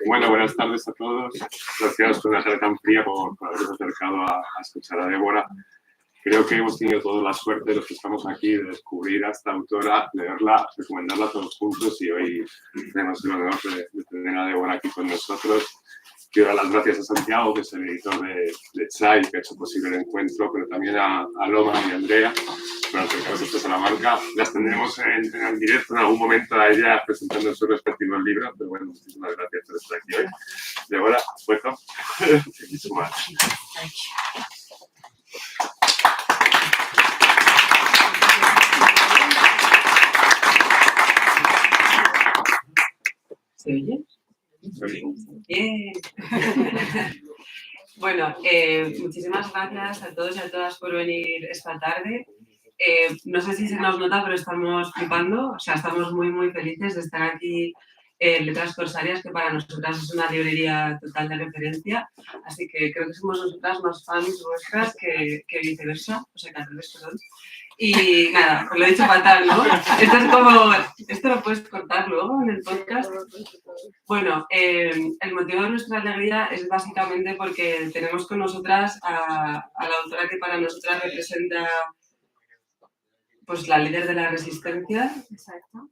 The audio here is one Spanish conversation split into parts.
Bueno, buenas tardes a todos. Gracias por una tarde tan fría por haberos acercado a escuchar a Débora. Creo que hemos tenido toda la suerte, los que estamos aquí, de descubrir a esta autora, leerla, recomendarla todos juntos, y hoy tenemos el honor de tener a Débora aquí con nosotros. Quiero dar las gracias a Santiago, que es el editor de Chai, que ha hecho posible el encuentro, pero también a Loma y a Andrea, por acercaros a Salamanca. Las tendremos en directo en algún momento a ellas presentando sus respectivos libros, pero bueno, muchísimas gracias por estar aquí hoy. Débora, welcome. Thank you so much. ¿Se oye? Bien. Bueno, muchísimas gracias a todos y a todas por venir esta tarde. No sé si se nos nota, pero estamos flipando, o sea, estamos muy, muy felices de estar aquí en Letras, Corsarias, que para nosotras es una librería total de referencia, así que creo que somos nosotras más fans vuestras que viceversa, o sea, que al revés, perdón. Y nada, os lo he dicho fatal, ¿no? Esto es como, esto lo puedes cortar luego en el podcast. Bueno, el motivo de nuestra alegría es básicamente porque tenemos con nosotras a la autora que para nosotras representa pues la líder de la resistencia. Exacto.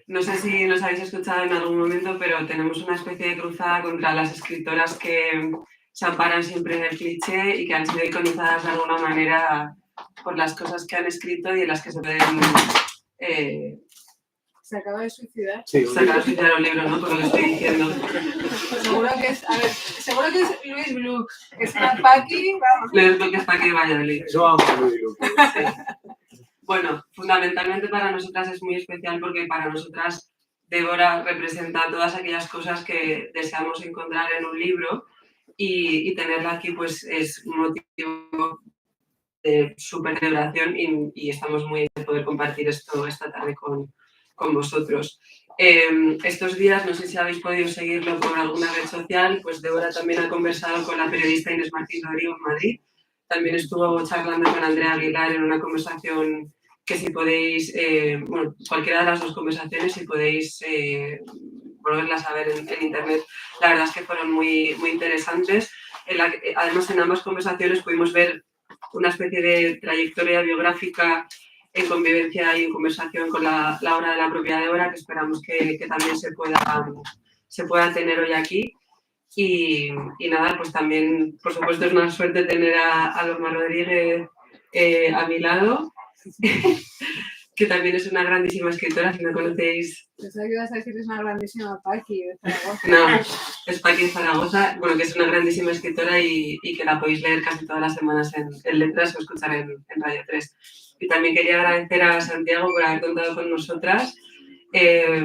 No sé si nos habéis escuchado en algún momento, pero tenemos una especie de cruzada contra las escritoras que se amparan siempre en el cliché y que han sido iconizadas de alguna manera por las cosas que han escrito y en las que se pueden... ¿Se acaba de suicidar? Sí, se acaba de suicidar un libro, ¿no? Por lo que estoy diciendo. Seguro que es, a ver, seguro que es Luis Blue, que es una Paqui, vamos. Luis Blue, que es Paqui de Valladolid. Eso vamos a Luis Blue. Sí. Bueno, fundamentalmente para nosotras es muy especial porque para nosotras Débora representa todas aquellas cosas que deseamos encontrar en un libro y tenerla aquí pues es un motivo de súper celebración y estamos muy de poder compartir esto esta tarde con vosotros. Estos días, no sé si habéis podido seguirlo por alguna red social, pues Débora también ha conversado con la periodista Inés Martín Rodrigo en Madrid. También estuvo charlando con Andrea Aguilar en una conversación que si podéis, bueno, cualquiera de las dos conversaciones, si podéis volverlas a ver en internet, la verdad es que fueron muy, muy interesantes. Además, en ambas conversaciones pudimos ver una especie de trayectoria biográfica en convivencia y en conversación con la obra de la propia Débora, que esperamos que también se pueda tener hoy aquí. Y nada, pues también, por supuesto, es una suerte tener a Loma Rodríguez a mi lado, que también es una grandísima escritora, si no conocéis. Pensaba que ibas a decir que es una grandísima Paqui de Zaragoza. No, es Paqui de Zaragoza, bueno, que es una grandísima escritora y que la podéis leer casi todas las semanas en Letras o escuchar en Radio 3. Y también quería agradecer a Santiago por haber contado con nosotras,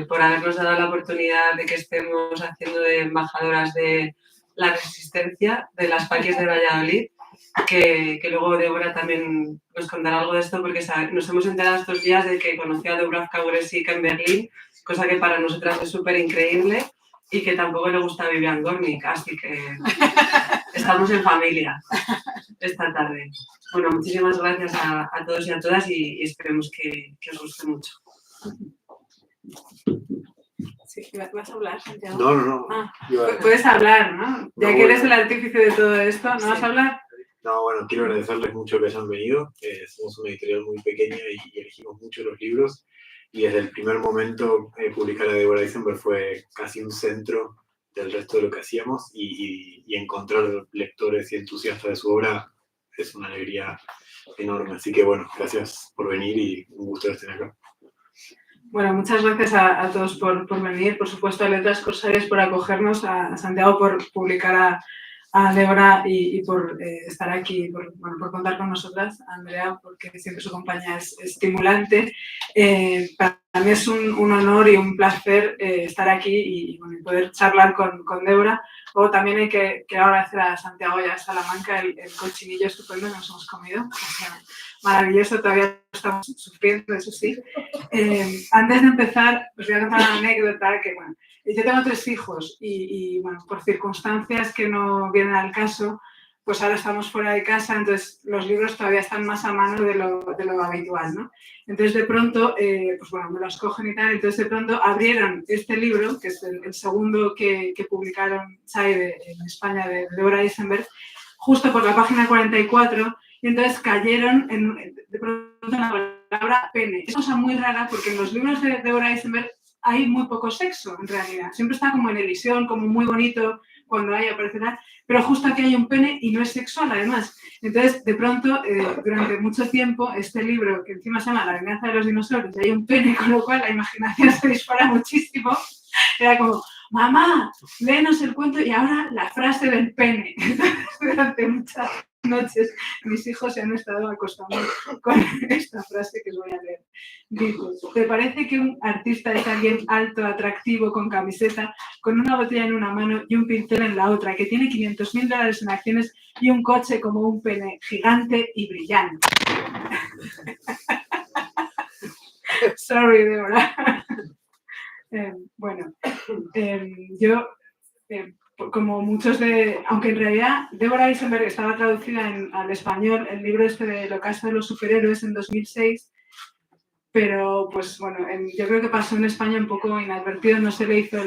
por habernos dado la oportunidad de que estemos haciendo de embajadoras de la resistencia de las Paquis de Valladolid, que luego Débora también nos contará algo de esto, porque nos hemos enterado estos días de que conoció a Dubravka Goresik en Berlín, cosa que para nosotras es súper increíble, y que tampoco le gusta a Vivian Gornick, así que estamos en familia esta tarde. Bueno, muchísimas gracias a todos y a todas y esperemos que os guste mucho. Sí, ¿vas a hablar, Santiago? No. Ah, puedes hablar, ¿no? Ya que eres el artífice de todo esto, ¿no vas a hablar? No, bueno, quiero agradecerles mucho que hayan venido. Somos una editorial muy pequeña y elegimos mucho los libros. Y desde el primer momento publicar a Deborah Eisenberg fue casi un centro del resto de lo que hacíamos. Y encontrar lectores y entusiastas de su obra es una alegría enorme. Así que bueno, gracias por venir y un gusto estar acá. Bueno, muchas gracias a todos por venir, por supuesto a Letras Corsarias por acogernos, a Santiago por publicar a Deborah y por estar aquí, por contar con nosotras, a Andrea, porque siempre su compañía es estimulante. Para mí es un honor y un placer estar aquí y poder charlar con Deborah. Luego también hay que agradecer a Santiago y a Salamanca el cochinillo estupendo que nos hemos comido. O sea, maravilloso, todavía estamos sufriendo, eso sí. Antes de empezar, os voy a contar una anécdota que, bueno, yo tengo 3 hijos y bueno, por circunstancias que no vienen al caso, pues ahora estamos fuera de casa, entonces los libros todavía están más a mano de lo habitual, ¿no? Entonces de pronto, pues bueno, me los cogen y tal, entonces de pronto abrieron este libro, que es el segundo que publicaron Chai en España de Deborah Eisenberg, justo por la página 44, y entonces cayeron de pronto en la palabra pene. Es cosa muy rara porque en los libros de Deborah Eisenberg hay muy poco sexo, en realidad. Siempre está como en elisión, como muy bonito, cuando hay aparece tal, pero justo aquí hay un pene y no es sexual, además. Entonces, de pronto, durante mucho tiempo, este libro, que encima se llama La venganza de los dinosaurios, y hay un pene, con lo cual la imaginación se dispara muchísimo, era como, mamá, léenos el cuento y ahora la frase del pene. Entonces, durante muchas noches mis hijos se han estado acostando con esta frase que os voy a leer. Dice, ¿te parece que un artista es alguien alto, atractivo, con camiseta, con una botella en una mano y un pincel en la otra, que tiene $500,000 en acciones y un coche como un pene gigante y brillante? Sorry, Deborah. Bueno, yo... como muchos aunque en realidad Deborah Eisenberg estaba traducida al español, el libro este de El ocaso de los superhéroes en 2006, pero pues bueno, yo creo que pasó en España un poco inadvertido, no se le hizo,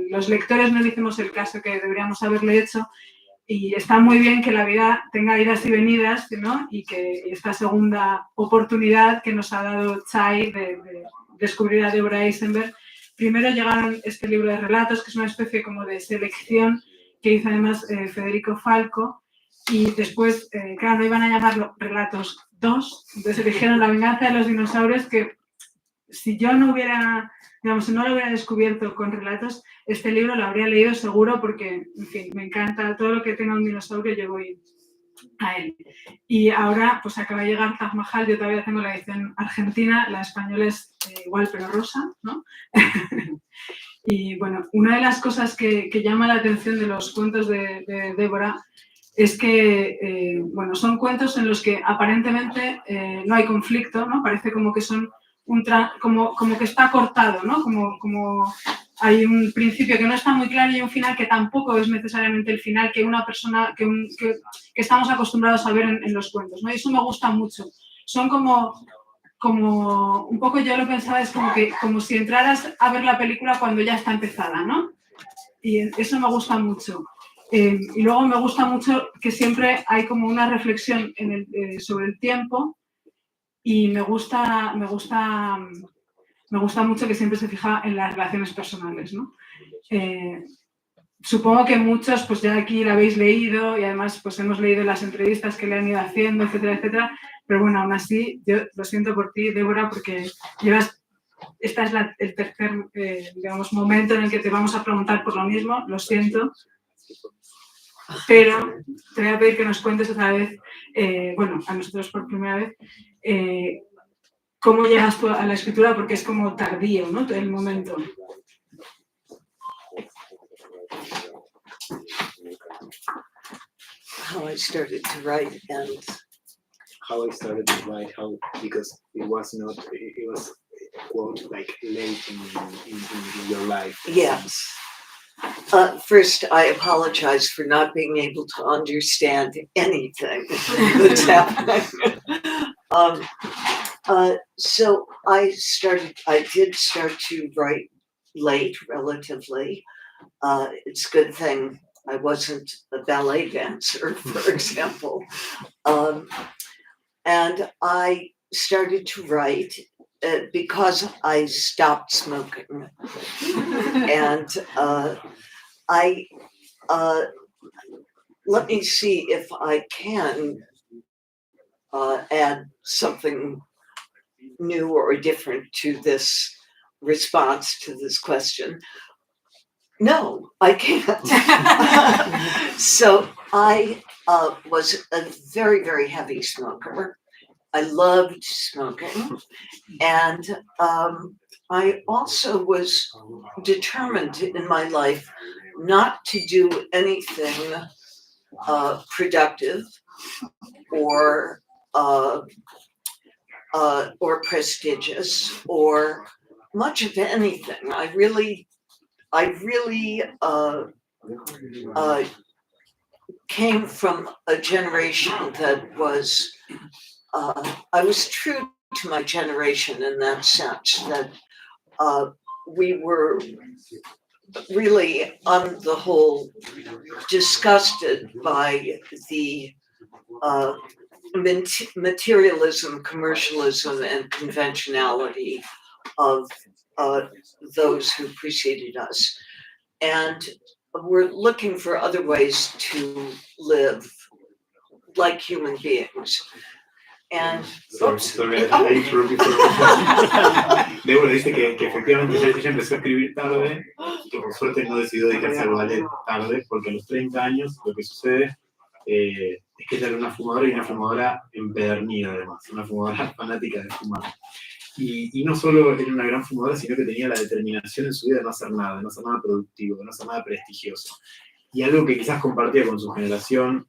los lectores no le hicimos el caso que deberíamos haberle hecho, y está muy bien que la vida tenga idas y venidas, ¿no? Y que esta segunda oportunidad que nos ha dado Chai de descubrir a Deborah Eisenberg. Primero llegaron este libro de relatos, que es una especie como de selección que hizo además Federico Falco, y después, claro, no iban a llamarlo Relatos 2, entonces eligieron La venganza de los dinosaurios, que si yo no hubiera, digamos, si no lo hubiera descubierto con relatos, este libro lo habría leído seguro porque, en fin, me encanta todo lo que tenga un dinosaurio, yo voy a él. Y ahora, pues acaba de llegar Taj Mahal, yo todavía tengo la edición argentina, la española es igual pero rosa, ¿no? Y bueno, una de las cosas que llama la atención de los cuentos de Deborah es que, bueno, son cuentos en los que aparentemente no hay conflicto, ¿no? Parece como que son como que está cortado, ¿no? Como hay un principio que no está muy claro y un final que tampoco es necesariamente el final que una persona, que estamos acostumbrados a ver en los cuentos, ¿no? Y eso me gusta mucho. Son como un poco, yo lo pensaba, es como si entraras a ver la película cuando ya está empezada, ¿no? Y eso me gusta mucho. Y luego me gusta mucho que siempre hay como una reflexión sobre el tiempo, y me gusta mucho que siempre se fija en las relaciones personales, ¿no? Supongo que muchos pues ya aquí la habéis leído y además pues hemos leído las entrevistas que le han ido haciendo, etcétera, etcétera, pero bueno, aún así yo lo siento por ti, Débora, porque esta es el tercer, digamos, momento en el que te vamos a preguntar por lo mismo, lo siento, pero te voy a pedir que nos cuentes otra vez, bueno, a nosotros por primera vez, cómo llegas tú a la escritura, porque es como tardío, ¿no? El momento. How I started to write and How I started to write, because it was quote like late in your life. yes. First, I apologize for not being able to understand anything that's happening. So I did start to write late, relatively. It's a good thing I wasn't a ballet dancer, for example. And I started to write because I stopped smoking. And let me see if I can add something new or different to this response to this question. No, I can't. So I was a very, very heavy smoker. I loved smoking. And I also was determined in my life not to do anything productive or prestigious or much of anything. I really came from a generation that was, I was true to my generation in that sense, that we were really, on the whole, disgusted by the materialism, commercialism, and conventionality of those who preceded us. And we're looking for other ways to live like human beings. And Deborah dice que efectivamente ella empezó a escribir tarde y que por suerte no decidió dedicarse al ballet tarde, porque a los 30 años lo que sucede es que ella era una fumadora y una fumadora empedernida además, una fumadora fanática de fumar. Y no solo era una gran fumadora, sino que tenía la determinación en su vida de no hacer nada productivo, de no hacer nada prestigioso. Y algo que quizás compartía con su generación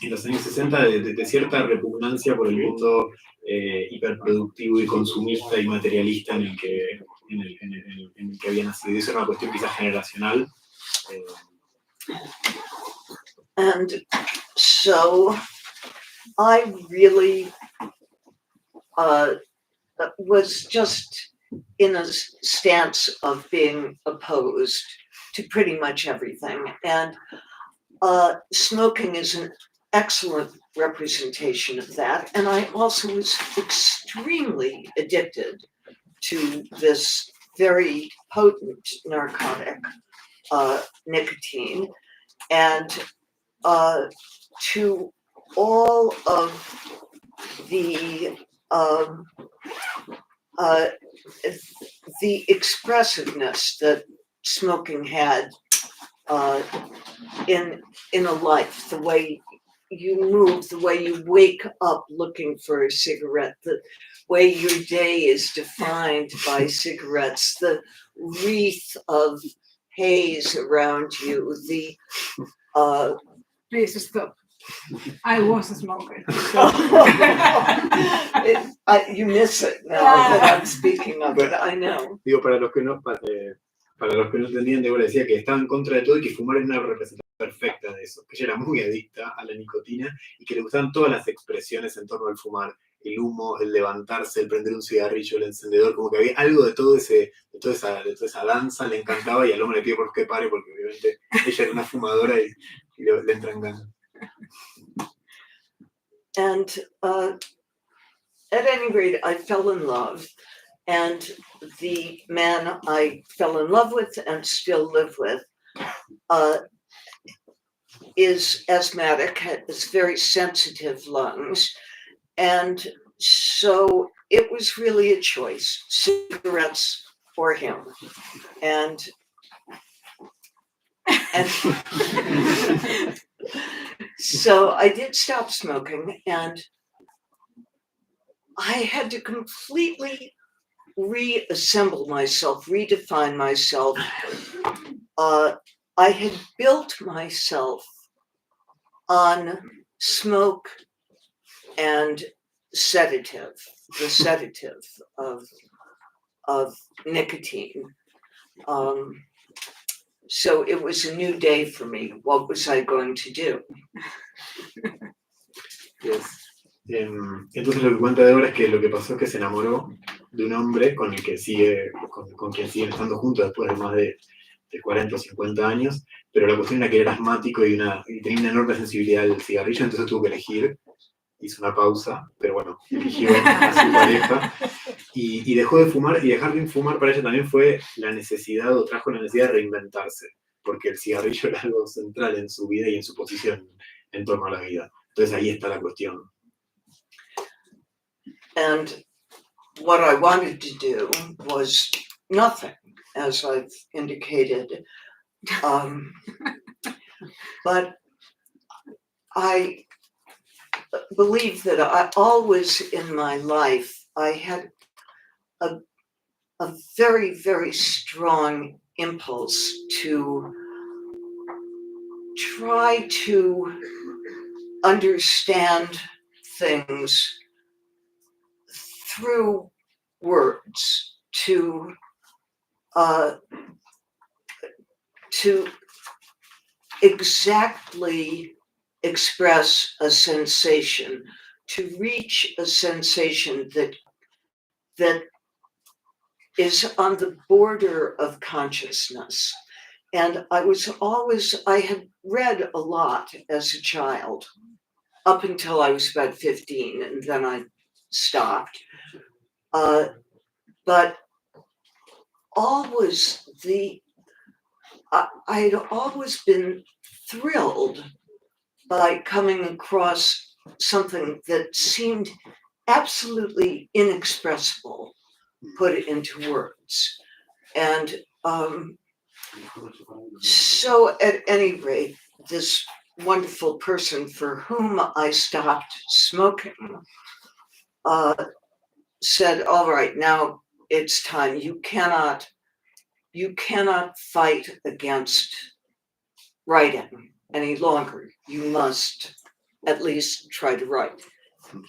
en los años 60 de cierta repugnancia por el mundo hiperproductivo y consumista y materialista en el que había nacido. Eso era una cuestión quizás generacional. And so I really was just in a stance of being opposed to pretty much everything. And smoking is an excellent representation of that. And I also was extremely addicted to this very potent narcotic, nicotine, and to all of the expressiveness that smoking had in a life, the way you move, the way you wake up looking for a cigarette, the way your day is defined by cigarettes, the wreath of haze around you, the Please stop. I was a smoker. You miss it now that I'm speaking of it, I know. Digo, para los que no entendían, Deborah decía que estaba en contra de todo y que fumar era una representación perfecta de eso, que ella era muy adicta a la nicotina y que le gustaban todas las expresiones en torno al fumar, el humo, el levantarse, el prender un cigarrillo, el encendedor, como que había algo de toda esa danza, le encantaba y al hombre le pidió por qué pare, porque obviamente ella era una fumadora y le entran ganas. And at any rate, I fell in love, and the man I fell in love with and still live with is asthmatic, has very sensitive lungs, and so it was really a choice, cigarettes or him. And so I did stop smoking, and I had to completely reassemble myself, redefine myself. I had built myself on smoke and sedative, the sedative of nicotine. So it was a new day for me. What was I going to do? Yes. Entonces lo que cuenta Deborah es que lo que pasó es que se enamoró de un hombre con el que con quien siguen estando juntos después de más de 40 o 50 años, pero la cuestión era que era asmático y tenía una enorme sensibilidad al cigarrillo, entonces tuvo que elegir, hizo una pausa, pero bueno, eligió a su pareja y dejó de fumar, y dejar de fumar para ella también trajo la necesidad de reinventarse, porque el cigarrillo era algo central en su vida y en su posición en torno a la vida. Entonces ahí está la cuestión. And what I wanted to do was nothing, as I've indicated. But I believe that I always in my life, I had a very, very strong impulse to try to understand things through words, to exactly express a sensation, to reach a sensation that is on the border of consciousness. And I had read a lot as a child, up until I was about 15, and then I stopped. But always I had always been thrilled by coming across something that seemed absolutely inexpressible, put into words. And so at any rate, this wonderful person for whom I stopped smoking said, all right, now it's time. You cannot fight against writing any longer. You must at least try to write.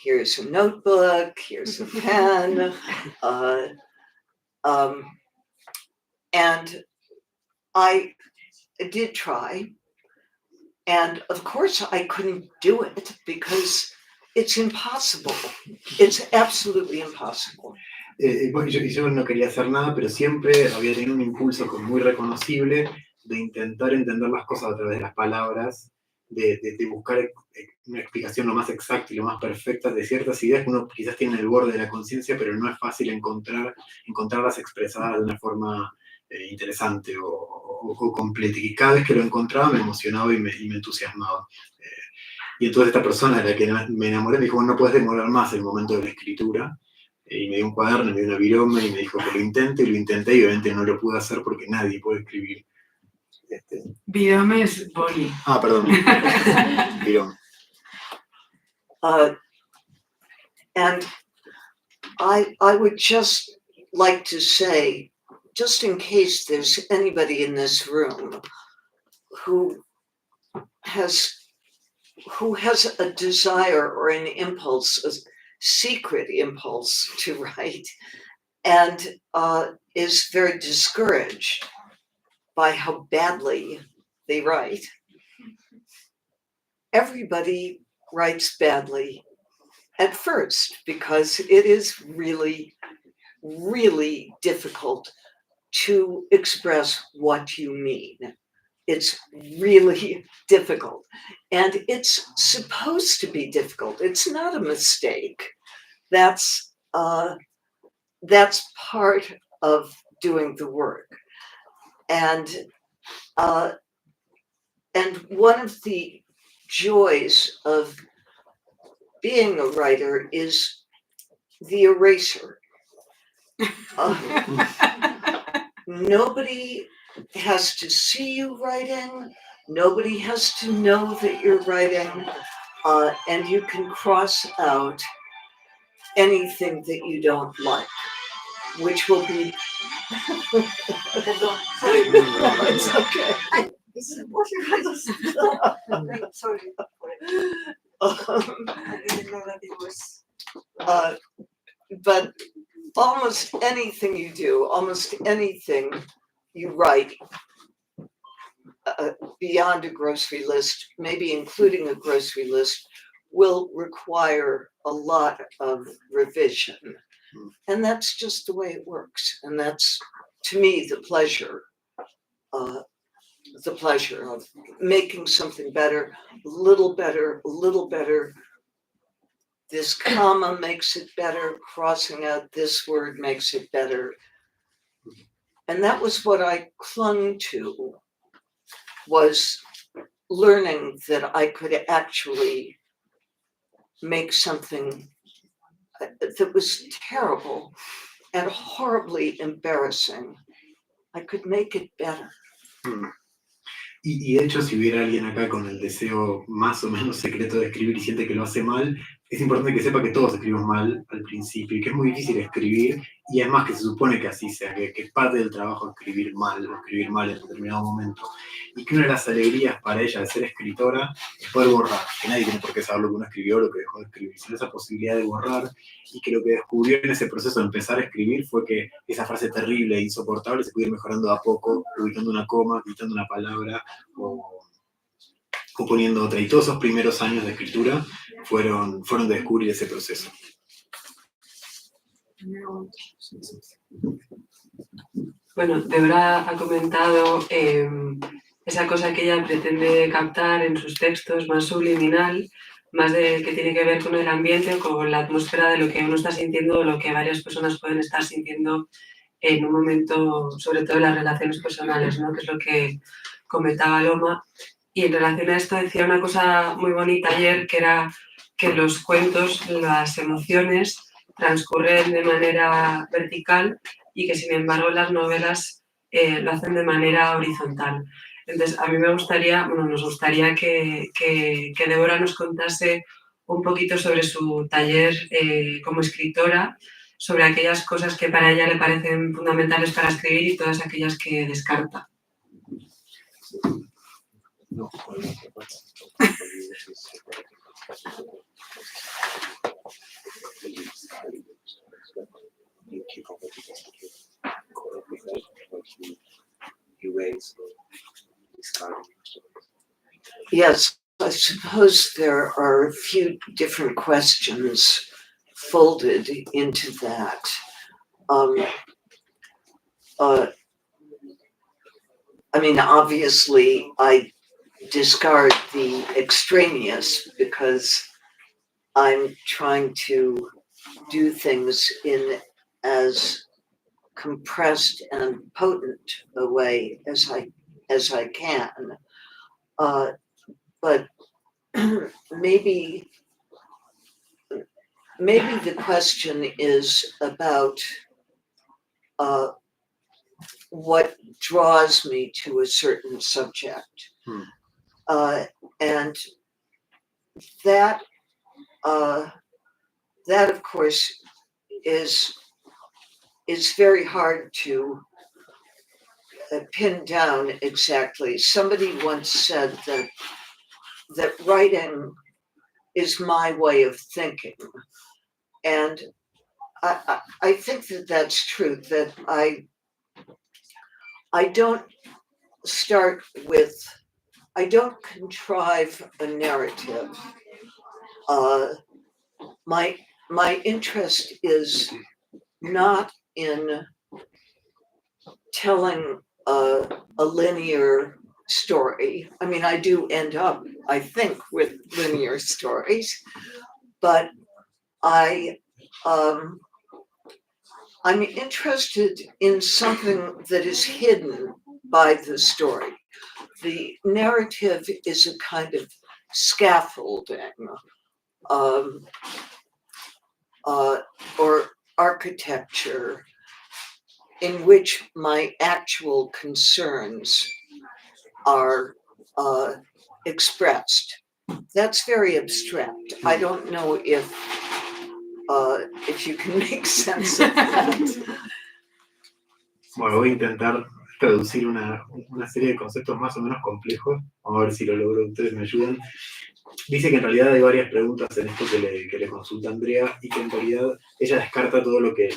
Here's a notebook, here's a pen. And I did try. And of course I couldn't do it because it's impossible. It's absolutely impossible. Bueno, yo no quería hacer nada, pero siempre había tenido un impulso como muy reconocible de intentar entender las cosas a través de las palabras, de buscar una explicación lo más exacta y lo más perfecta de ciertas ideas que uno quizás tiene en el borde de la conciencia, pero no es fácil encontrarlas expresadas de una forma interesante o completa. Y cada vez que lo encontraba me emocionaba y me entusiasmaba. Y entonces esta persona de la que me enamoré me dijo, bueno, no puedes demorar más el momento de la escritura. Y me dio un cuaderno, me dio una virome y me dijo que lo intente, y lo intenté, y obviamente no lo pude hacer porque nadie puede escribir. Virome es boli. Ah, perdón. Virome. And I would just like to say, just in case there's anybody in this room who has a desire or an impulse, a secret impulse to write, and is very discouraged by how badly they write. Everybody writes badly at first because it is really, really difficult to express what you mean. It's really difficult. And it's supposed to be difficult. It's not a mistake. That's part of doing the work. And one of the joys of being a writer is the eraser. Nobody has to see you writing. Nobody has to know that you're writing. And you can cross out anything that you don't like, which will be... It's okay. Sorry. I didn't know that it was... But almost anything you do, almost anything you write, beyond a grocery list, maybe including a grocery list, will require a lot of revision. And that's just the way it works. And that's, to me, the pleasure of making something better, a little better, a little better. This comma makes it better, crossing out this word makes it better. And that was what I clung to, was learning that I could actually make something that was terrible and horribly embarrassing. I could make it better. Y de hecho, si hubiera alguien acá con el deseo más o menos secreto de escribir y siente que lo hace mal, es importante que sepa que todos escribimos mal al principio y que es muy difícil escribir, y además que se supone que así sea, que es parte del trabajo escribir mal o escribir mal en determinado momento. Y que una de las alegrías para ella de ser escritora es poder borrar, que nadie tiene por qué saber lo que uno escribió o lo que dejó de escribir, sino esa posibilidad de borrar, y que lo que descubrió en ese proceso de empezar a escribir fue que esa frase terrible e insoportable se puede ir mejorando a poco, ubicando una coma, quitando una palabra o poniendo otra. Y todos esos primeros años de escritura fueron de descubrir ese proceso. Bueno, Deborah ha comentado esa cosa que ella pretende captar en sus textos, más subliminal, más que tiene que ver con el ambiente o con la atmósfera de lo que uno está sintiendo o lo que varias personas pueden estar sintiendo en un momento, sobre todo en las relaciones personales, ¿no? Que es lo que comentaba Loma. Y en relación a esto decía una cosa muy bonita ayer, que era que los cuentos, las emociones, transcurren de manera vertical y que sin embargo las novelas lo hacen de manera horizontal. Entonces, a mí me gustaría, bueno, nos gustaría que Deborah nos contase un poquito sobre su taller como escritora, sobre aquellas cosas que para ella le parecen fundamentales para escribir y todas aquellas que descarta. No, Yes, I suppose there are a few different questions folded into that. I mean, obviously, I discard the extraneous because I'm trying to do things in as compressed and potent a way as I can. But maybe the question is about what draws me to a certain subject. And that of course is very hard to pin down exactly. Somebody once said that writing is my way of thinking. And I think that that's true, that I don't contrive a narrative. My interest is not in telling a linear story. I mean, I do end up, I think, with linear stories, but I'm interested in something that is hidden by the story. The narrative is a kind of scaffolding or architecture in which my actual concerns are expressed. That's very abstract. I don't know if you can make sense of that. Bueno, voy a intentar traducir una serie de conceptos más o menos complejos. Vamos a ver si lo logro, ustedes me ayudan. Dice que en realidad hay varias preguntas en esto que le consulta Andrea y que en realidad ella descarta todo lo que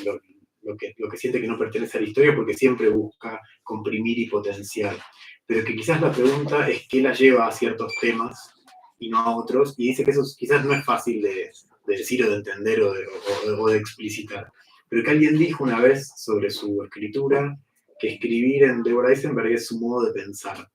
siente que no pertenece a la historia porque siempre busca comprimir y potenciar. Pero que quizás la pregunta es qué la lleva a ciertos temas y no a otros, y dice que eso quizás no es fácil de decir o de entender o de explicitar. Pero que alguien dijo una vez sobre su escritura que escribir en Deborah Eisenberg es su modo de pensar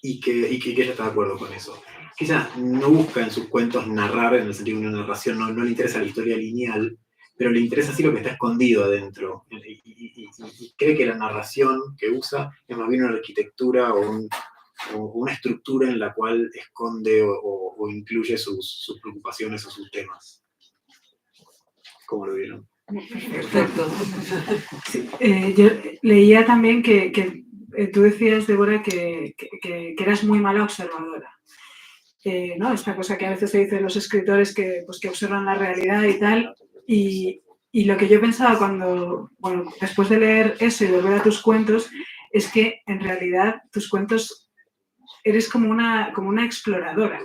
y que ella está de acuerdo con eso. Que ella no busca en sus cuentos narrar, en el sentido de una narración, no le interesa la historia lineal, pero le interesa así lo que está escondido adentro. Y cree que la narración que usa es más bien una arquitectura o una estructura en la cual esconde o incluye sus preocupaciones o sus temas. ¿Cómo lo vieron? Perfecto. Sí, yo leía también que tú decías, Deborah, que eras muy mala observadora. ¿No? Esta cosa que a veces se dice de los escritores que observan la realidad y tal. Y lo que yo pensaba después de leer eso y volver a tus cuentos, es que en realidad tus cuentos eres como una exploradora.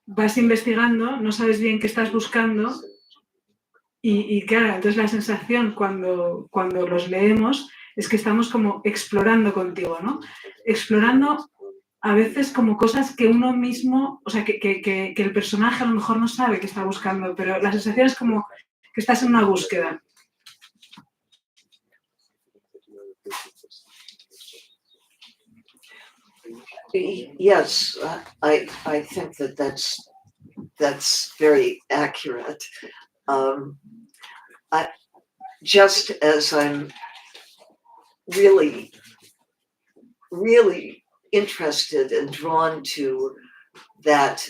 Vas investigando, no sabes bien qué estás buscando y claro, entonces la sensación cuando los leemos es que estamos como explorando contigo, ¿no? Explorando a veces como cosas que uno mismo, o sea, que el personaje a lo mejor no sabe que está buscando, pero la sensación es como que estás en una búsqueda. Yes, I think that's very accurate. Just as I'm really interested and drawn to that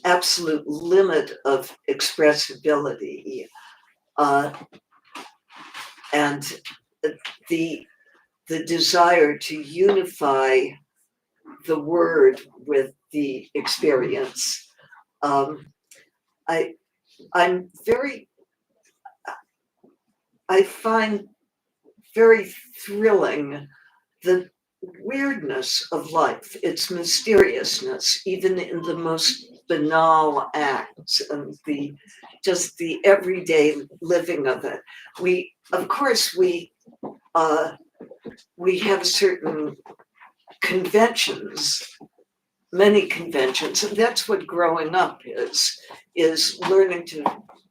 absolute limit of expressibility and the desire to unify the word with the experience. I find very thrilling the weirdness of life, its mysteriousness, even in the most banal acts and the everyday living of it. We have certain conventions, many conventions, and that's what growing up is learning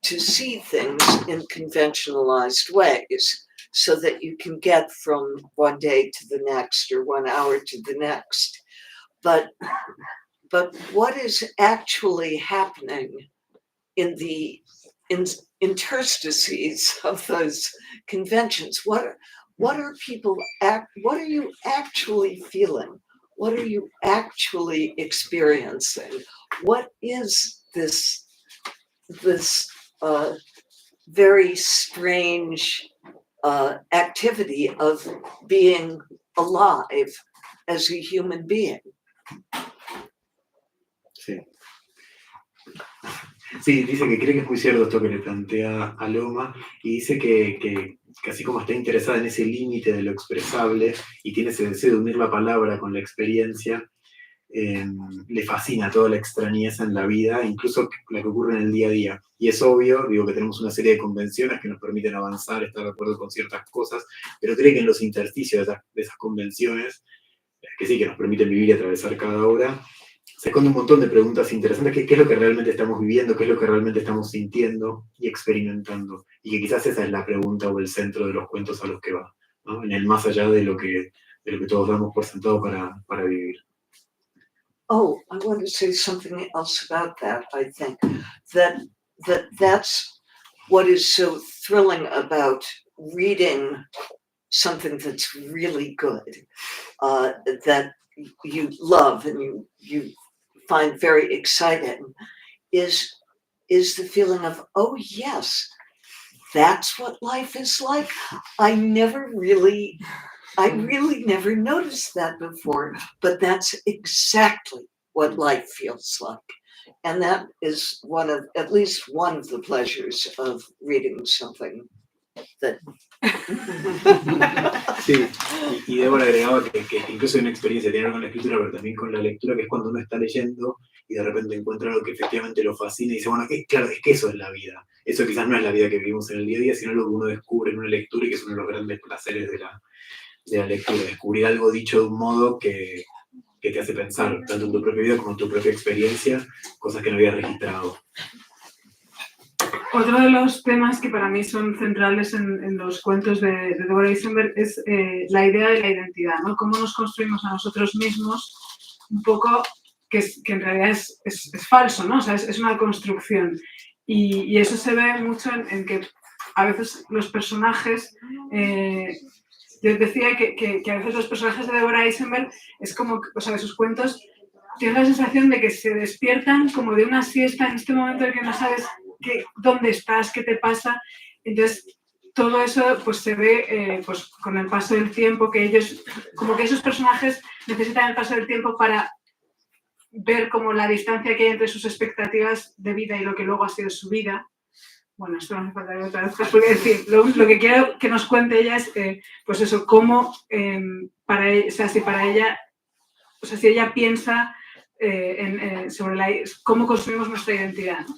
to see things in conventionalized ways so that you can get from one day to the next or 1 hour to the next. But what is actually happening in the interstices of those conventions? What are you actually feeling? What are you actually experiencing? What is this very strange activity of being alive as a human being? Sí. Sí, dice que cree que es muy cierto esto que le plantea a Loma, y dice que así como está interesada en ese límite de lo expresable y tiene ese deseo de unir la palabra con la experiencia, le fascina toda la extrañeza en la vida, incluso la que ocurre en el día a día. Y es obvio, digo, que tenemos una serie de convenciones que nos permiten avanzar, estar de acuerdo con ciertas cosas, pero cree que en los intersticios de esas convenciones, que sí, que nos permiten vivir y atravesar cada hora, se esconde un montón de preguntas interesantes. ¿Qué es lo que realmente estamos viviendo? ¿Qué es lo que realmente estamos sintiendo y experimentando? Y que quizás esa es la pregunta o el centro de los cuentos a los que va, ¿no? En el más allá de lo que todos damos por sentado para vivir. Oh, I want to say something else about that. I think that's what is so thrilling about reading something that's really good, that you love and you find very exciting, is the feeling of, oh yes, that's what life is like. I really never noticed that before, but that's exactly what life feels like. And that is at least one of the pleasures of reading something that... Sí, y Deborah agregaba que incluso hay una experiencia que tiene con la escritura, pero también con la lectura, que es cuando uno está leyendo y de repente encuentra algo que efectivamente lo fascina y dice, bueno, claro, es que eso es la vida. Eso quizás no es la vida que vivimos en el día a día, sino lo que uno descubre en una lectura y que es uno de los grandes placeres de la lectura, descubrir algo dicho de un modo que te hace pensar, tanto en tu propia vida como en tu propia experiencia, cosas que no habías registrado. Otro de los temas que para mí son centrales en los cuentos de Deborah Eisenberg es la idea de la identidad, ¿no? Cómo nos construimos a nosotros mismos, un poco que en realidad es falso, ¿no? O sea, es una construcción. Y eso se ve mucho en que a veces los personajes... yo decía que a veces los personajes de Deborah Eisenberg es como, o sea, de sus cuentos, tienes la sensación de que se despiertan como de una siesta en este momento en que no sabes dónde estás, qué te pasa. Entonces, todo eso pues se ve pues, con el paso del tiempo, que ellos, como que esos personajes necesitan el paso del tiempo para ver como la distancia que hay entre sus expectativas de vida y lo que luego ha sido su vida. Bueno, esto no hace falta que lo traduzcas, porque es decir, lo que quiero que nos cuente ella es, pues eso, cómo para ella, o sea, si para ella, o sea, si ella piensa sobre cómo construimos nuestra identidad, ¿no?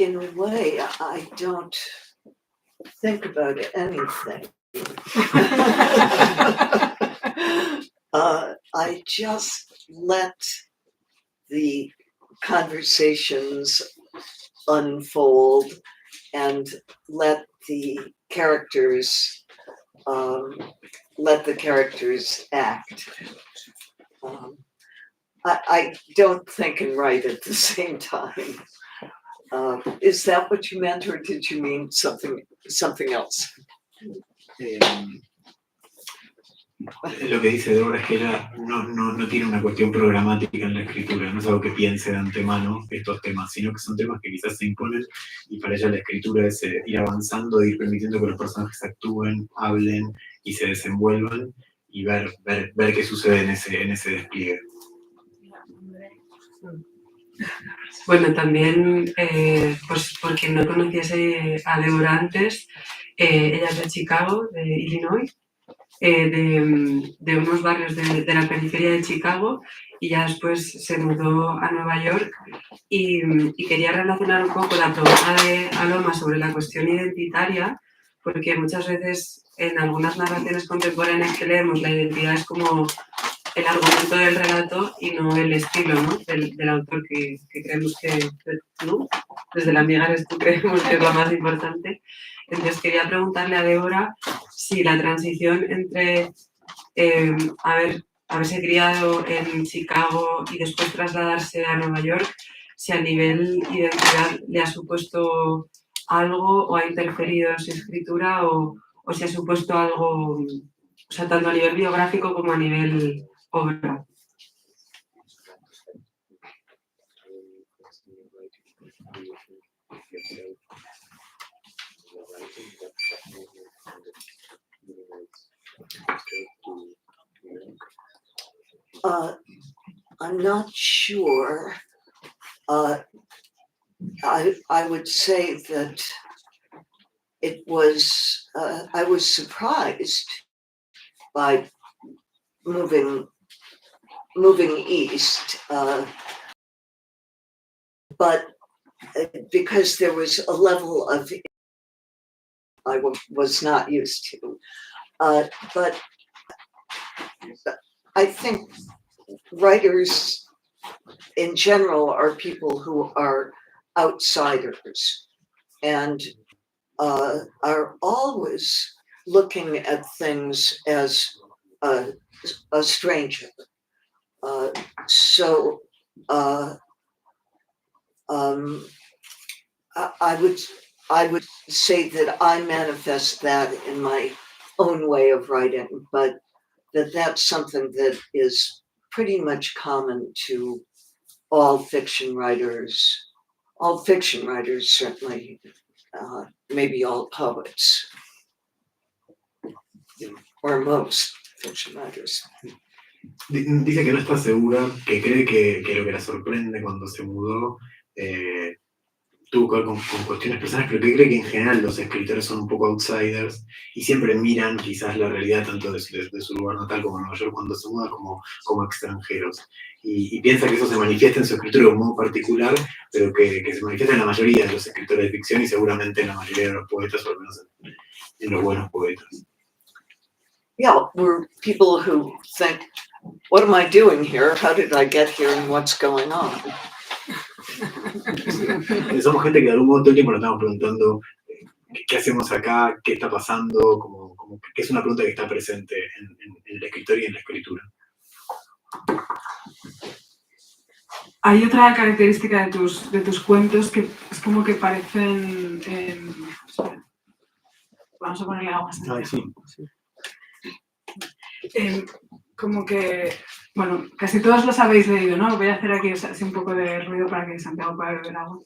in a way, I don't think about anything. I just let the conversations unfold and let the characters act. I don't think and write at the same time. Is that what you meant, or did you mean something else? Lo que dice Deborah es que ella no tiene una cuestión programática en la escritura, no es algo que piense de antemano estos temas, sino que son temas que quizás se imponen, y para ella la escritura es ir avanzando, ir permitiendo que los personajes actúen, hablen y se desenvuelvan, y ver qué sucede en ese despliegue. Bueno, también, pues por quien no conociese a Deborah antes, ella es de Chicago, de Illinois, de unos barrios de la periferia de Chicago, y ya después se mudó a Nueva York y quería relacionar un poco la pregunta de Aloma sobre la cuestión identitaria, porque muchas veces en algunas narraciones contemporáneas que leemos la identidad es como el argumento del relato y no el estilo, ¿no? del autor, que creemos que, ¿no? Desde la amiga eres tú, creemos que es lo más importante. Entonces quería preguntarle a Deborah si la transición entre haberse criado en Chicago y después trasladarse a Nueva York, si a nivel identidad le ha supuesto algo o ha interferido en su escritura, o si ha supuesto algo, o sea, tanto a nivel biográfico como a nivel obra. I'm not sure. I would say that it was, I was surprised by moving east, but because there was a level of I was not used to, but I think writers in general are people who are outsiders and are always looking at things as a stranger. So I would say that I manifest that in my own way of writing, but that's something that is pretty much common to all fiction writers certainly, maybe all poets, or most fiction writers. Dice que no está segura, que cree que lo que la sorprende cuando se mudó tuvo que ver con cuestiones personales, pero que cree que en general los escritores son un poco outsiders y siempre miran quizás la realidad tanto de su lugar natal como Nueva York cuando se muda como extranjeros. Y piensa que eso se manifiesta en su escritura de un modo particular, pero que se manifiesta en la mayoría de los escritores de ficción y seguramente en la mayoría de los poetas, o al menos en los buenos poetas. Yeah, we're people who think, what am I doing here? How did I get here? And what's going on? Somos gente que de algún modo todo el tiempo nos estamos preguntando qué hacemos acá, qué está pasando, como que es una pregunta que está presente en el escritor y en la escritura. Hay otra característica de tus cuentos que es como que parecen... vamos a ponerle agua. Sí. Como que, bueno, casi todos los habéis leído, ¿no? Voy a hacer aquí así un poco de ruido para que Santiago pueda beber agua.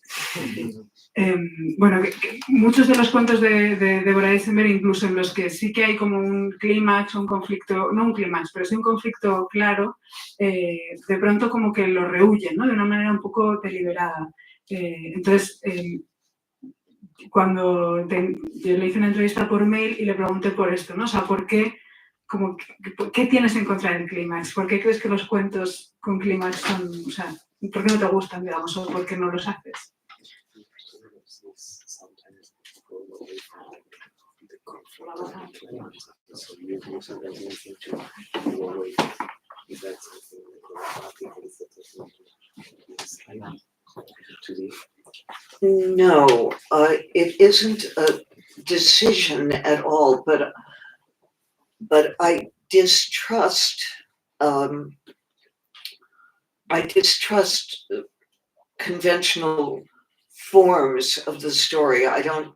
Bueno, que muchos de los cuentos de Deborah Eisenberg, incluso en los que sí que hay como un clímax, un conflicto, no un clímax, pero sí un conflicto claro, de pronto como que lo rehuyen, ¿no? De una manera un poco deliberada. Entonces, cuando yo le hice una entrevista por mail y le pregunté por esto, ¿no? O sea, ¿por qué? ¿Qué tienes en contra del clímax? ¿Por qué crees que los cuentos con clímax son, o sea, por qué no te gustan, digamos, o por qué no los haces? away from the conflict. So you sometimes need to go away. Is that something problematic, or is that something to the No, it isn't a decision at all, but I distrust conventional forms of the story. I don't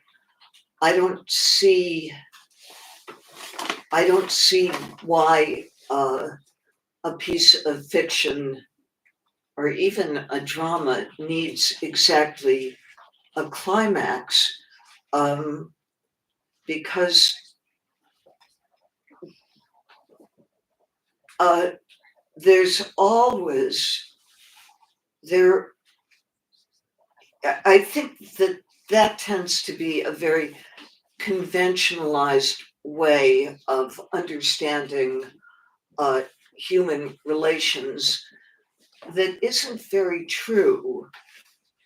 see why a piece of fiction or even a drama needs exactly a climax, because there's always there. I think that tends to be a very conventionalized way of understanding human relations that isn't very true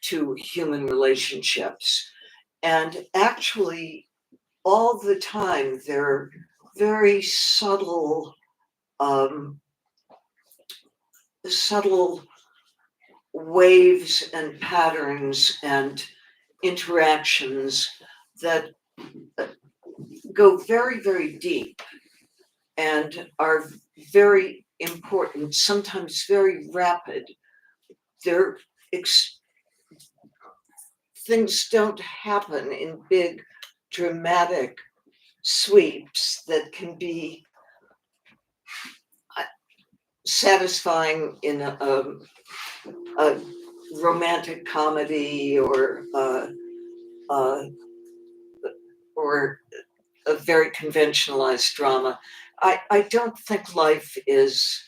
to human relationships. And actually, all the time, there are very subtle waves and patterns and interactions that go very, very deep and are very important, sometimes very rapid. Things don't happen in big, dramatic sweeps that can be satisfying in a romantic comedy or a very conventionalized drama. I don't think life is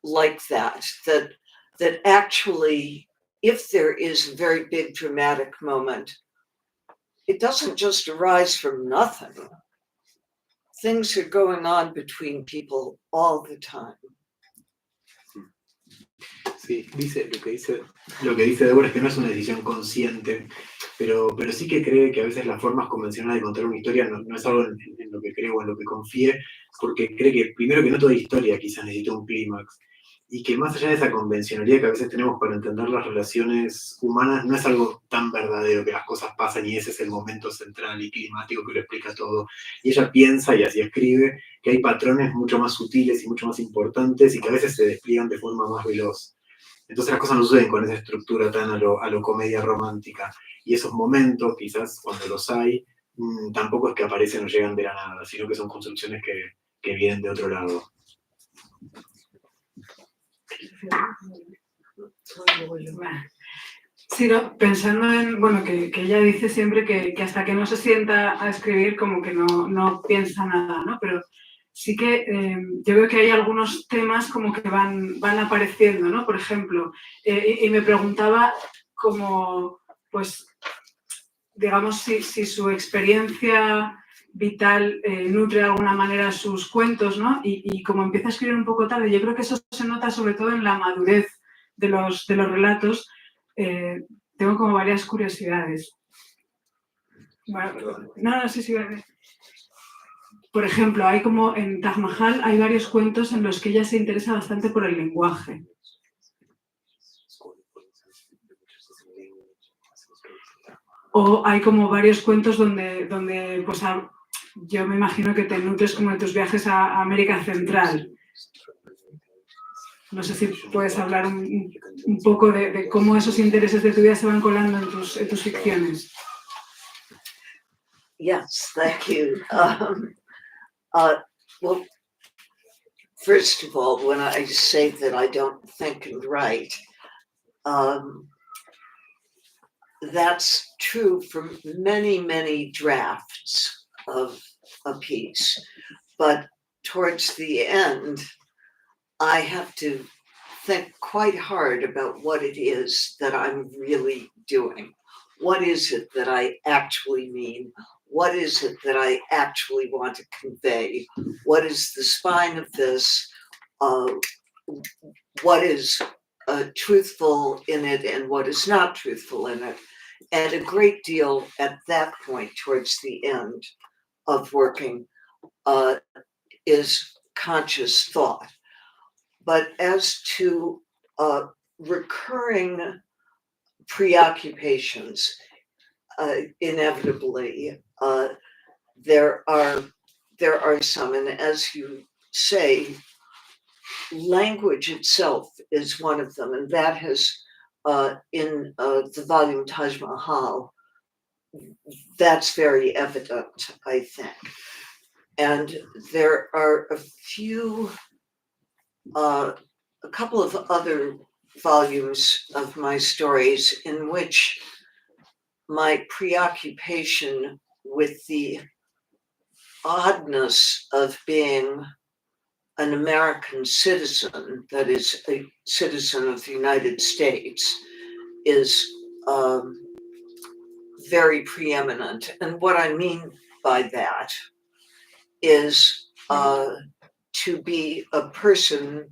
like that. That actually, if there is a very big dramatic moment, it doesn't just arise from nothing. Things are going on between people all the time. Sí, lo que dice Deborah es que no es una decisión consciente, pero sí que cree que a veces las formas convencionales de contar una historia no es algo en lo que cree o en lo que confíe, porque cree que primero que no toda historia quizás necesita un clímax, y que más allá de esa convencionalidad que a veces tenemos para entender las relaciones humanas, no es algo tan verdadero, que las cosas pasan y ese es el momento central y climático que lo explica todo. Y ella piensa, y así escribe, que hay patrones mucho más sutiles y mucho más importantes y que a veces se despliegan de forma más veloz. Entonces las cosas no suceden con esa estructura tan a lo comedia romántica. Y esos momentos, quizás cuando los hay, tampoco es que aparecen o llegan de la nada, sino que son construcciones que vienen de otro lado. Sí, no, pensando en, bueno, que ella dice siempre que hasta que no se sienta a escribir como que no piensa nada, ¿no? Pero sí que yo veo que hay algunos temas como que van apareciendo, ¿no? Por ejemplo, y me preguntaba como, pues, digamos, si su experiencia vital nutre de alguna manera sus cuentos, ¿no? Y como empieza a escribir un poco tarde, yo creo que eso se nota sobre todo en la madurez de los relatos. Tengo como varias curiosidades. Bueno, no, sí. Por ejemplo, hay como en Taj Mahal hay varios cuentos en los que ella se interesa bastante por el lenguaje. O hay como varios cuentos donde pues yo me imagino que te nutres como de tus viajes a América Central. No sé si puedes hablar un poco de cómo esos intereses de tu vida se van colando en tus ficciones. Yes, thank you. Well, first of all, when I say that I don't think and write, that's true for many, many drafts of a piece. But towards the end, I have to think quite hard about what it is that I'm really doing. What is it that I actually mean? What is it that I actually want to convey? What is the spine of this? What is truthful in it and what is not truthful in it? And a great deal at that point, towards the end of working, is conscious thought. But as to recurring preoccupations, inevitably, there are some, and as you say, language itself is one of them, and that has in the volume Taj Mahal, that's very evident, I think. And there are a couple of other volumes of my stories in which my preoccupation with the oddness of being an American citizen, that is a citizen of the United States, is very preeminent. And what I mean by that is to be a person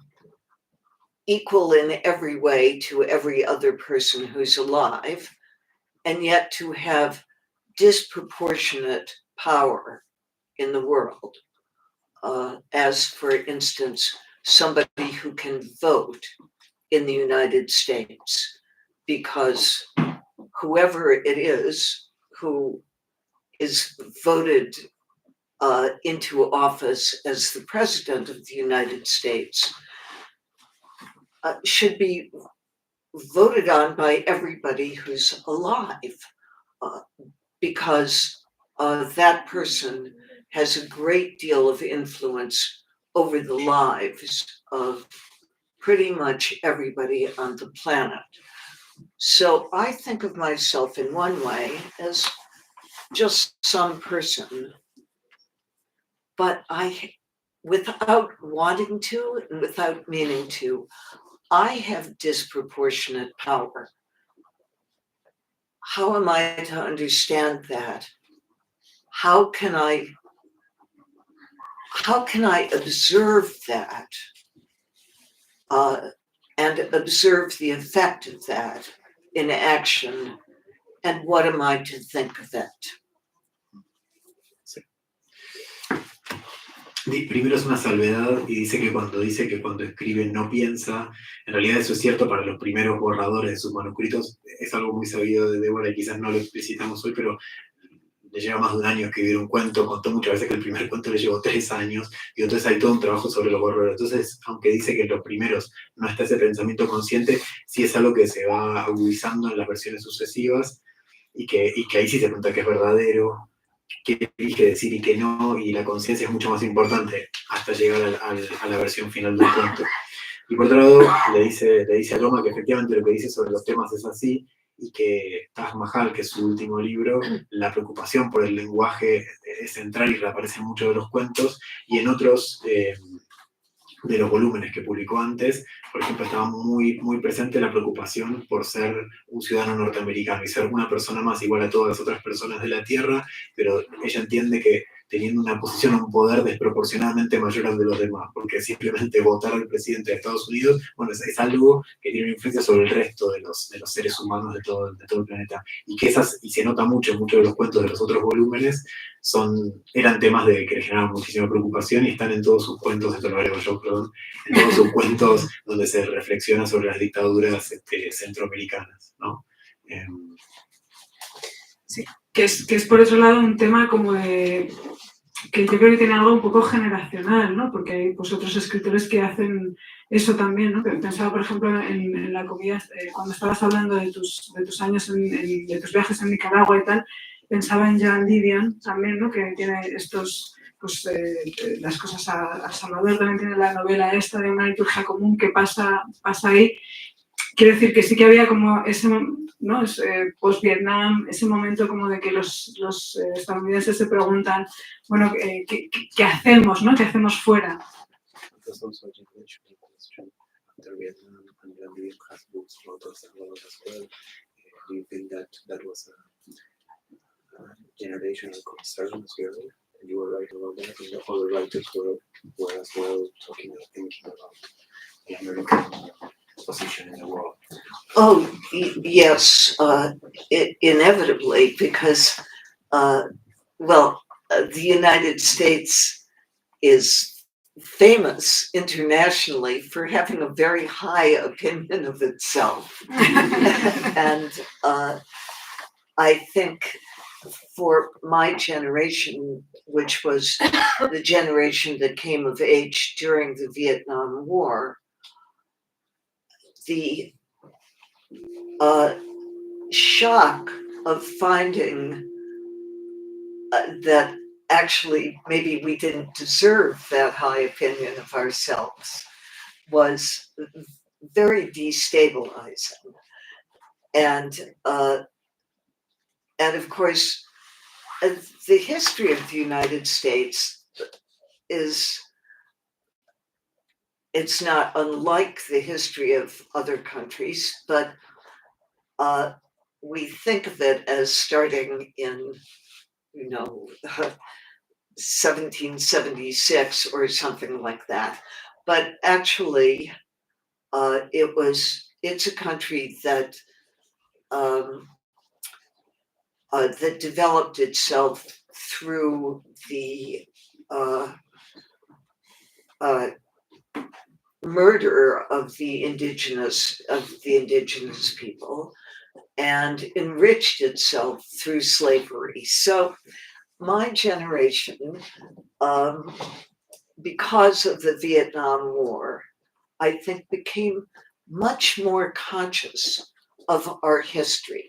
equal in every way to every other person who's alive, and yet to have disproportionate power in the world. As, for instance, somebody who can vote in the United States, because whoever it is who is voted into office as the president of the United States should be voted on by everybody who's alive, because that person has a great deal of influence over the lives of pretty much everybody on the planet. So I think of myself in one way as just some person, but without wanting to and without meaning to, I have disproportionate power. How am I to understand that? How can I observe that and observe the effect of that in action? And what am I to think of it? Primero es una salvedad y dice que cuando escribe no piensa, en realidad eso es cierto para los primeros borradores de sus manuscritos, es algo muy sabido de Deborah y quizás no lo explicitamos hoy, pero le lleva más de un año escribir un cuento, contó muchas veces que el primer cuento le llevó 3 años, y entonces hay todo un trabajo sobre los borradores. Entonces, aunque dice que en los primeros no está ese pensamiento consciente, sí es algo que se va agudizando en las versiones sucesivas, y que ahí sí se pregunta qué es verdadero, qué elige decir y qué no, y la conciencia es mucho más importante hasta llegar a la versión final del cuento. Y por otro lado, le dice a Loma que efectivamente lo que dice sobre los temas es así, y que Taj Mahal, que es su último libro, la preocupación por el lenguaje es central y reaparece en muchos de los cuentos, y en otros de los volúmenes que publicó antes, por ejemplo, estaba muy, muy presente la preocupación por ser un ciudadano norteamericano y ser una persona más igual a todas las otras personas de la Tierra, pero ella entiende que teniendo una posición o un poder desproporcionadamente mayor al de los demás, porque simplemente votar al presidente de Estados Unidos, bueno, es algo que tiene una influencia sobre el resto de los seres humanos de todo el planeta, y que y se nota muchos de los cuentos de los otros volúmenes, eran temas que le generaban muchísima preocupación, y están en todos sus cuentos, esto lo agrego yo, perdón, en todos sus cuentos donde se reflexiona sobre las dictaduras centroamericanas, ¿no? Sí, que es por otro lado un tema como de que yo creo que tiene algo un poco generacional, ¿no? Porque hay pues, otros escritores que hacen eso también, ¿no? Que pensaba, por ejemplo, en la comida, cuando estabas hablando de tus años, de tus viajes en Nicaragua y tal, pensaba en Jan Didion también, ¿no? Que tiene estos, pues, las cosas a Salvador, también tiene la novela esta de una liturgia común que pasa ahí. Quiero decir que sí que había como ese, ¿no? Post-Vietnam, ese momento como de que los estadounidenses se preguntan, bueno, ¿qué hacemos, ¿no? ¿Qué hacemos fuera? After Vietnam, and then we have books about El Salvador as well. Do you think that was a generational concern as well? And you were writing about that, and the other writers were as well thinking about the American position in the world? Oh, yes, inevitably, because, the United States is famous internationally for having a very high opinion of itself. And I think for my generation, which was the generation that came of age during the Vietnam War, the shock of finding that actually maybe we didn't deserve that high opinion of ourselves was very destabilizing. And of course, the history of the United States it's not unlike the history of other countries, but we think of it as starting in, 1776 or something like that. But actually, it's a country that that developed itself through the murder of the indigenous people and enriched itself through slavery. So my generation, because of the Vietnam War, I think became much more conscious of our history.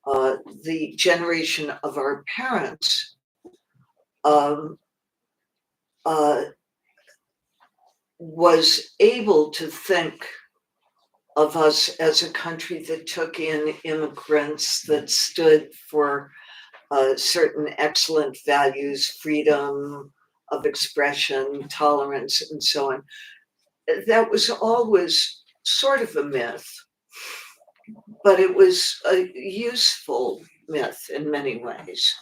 The generation of our parents was able to think of us as a country that took in immigrants, that stood for certain excellent values, freedom of expression, tolerance, and so on. That was always sort of a myth, but it was a useful myth in many ways.